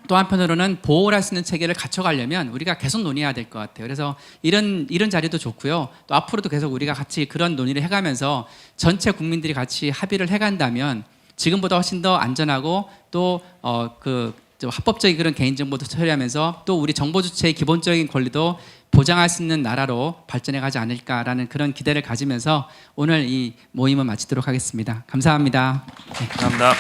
또 한편으로는 보호를 할 수 있는 체계를 갖춰가려면 우리가 계속 논의해야 될 것 같아요. 그래서 이런 자리도 좋고요. 또 앞으로도 계속 우리가 같이 그런 논의를 해가면서 전체 국민들이 같이 합의를 해간다면 지금보다 훨씬 더 안전하고 또 합법적인 그런 개인정보도 처리하면서 또 우리 정보 주체의 기본적인 권리도 보장할 수 있는 나라로 발전해 가지 않을까라는 그런 기대를 가지면서 오늘 이 모임을 마치도록 하겠습니다. 감사합니다. 감사합니다.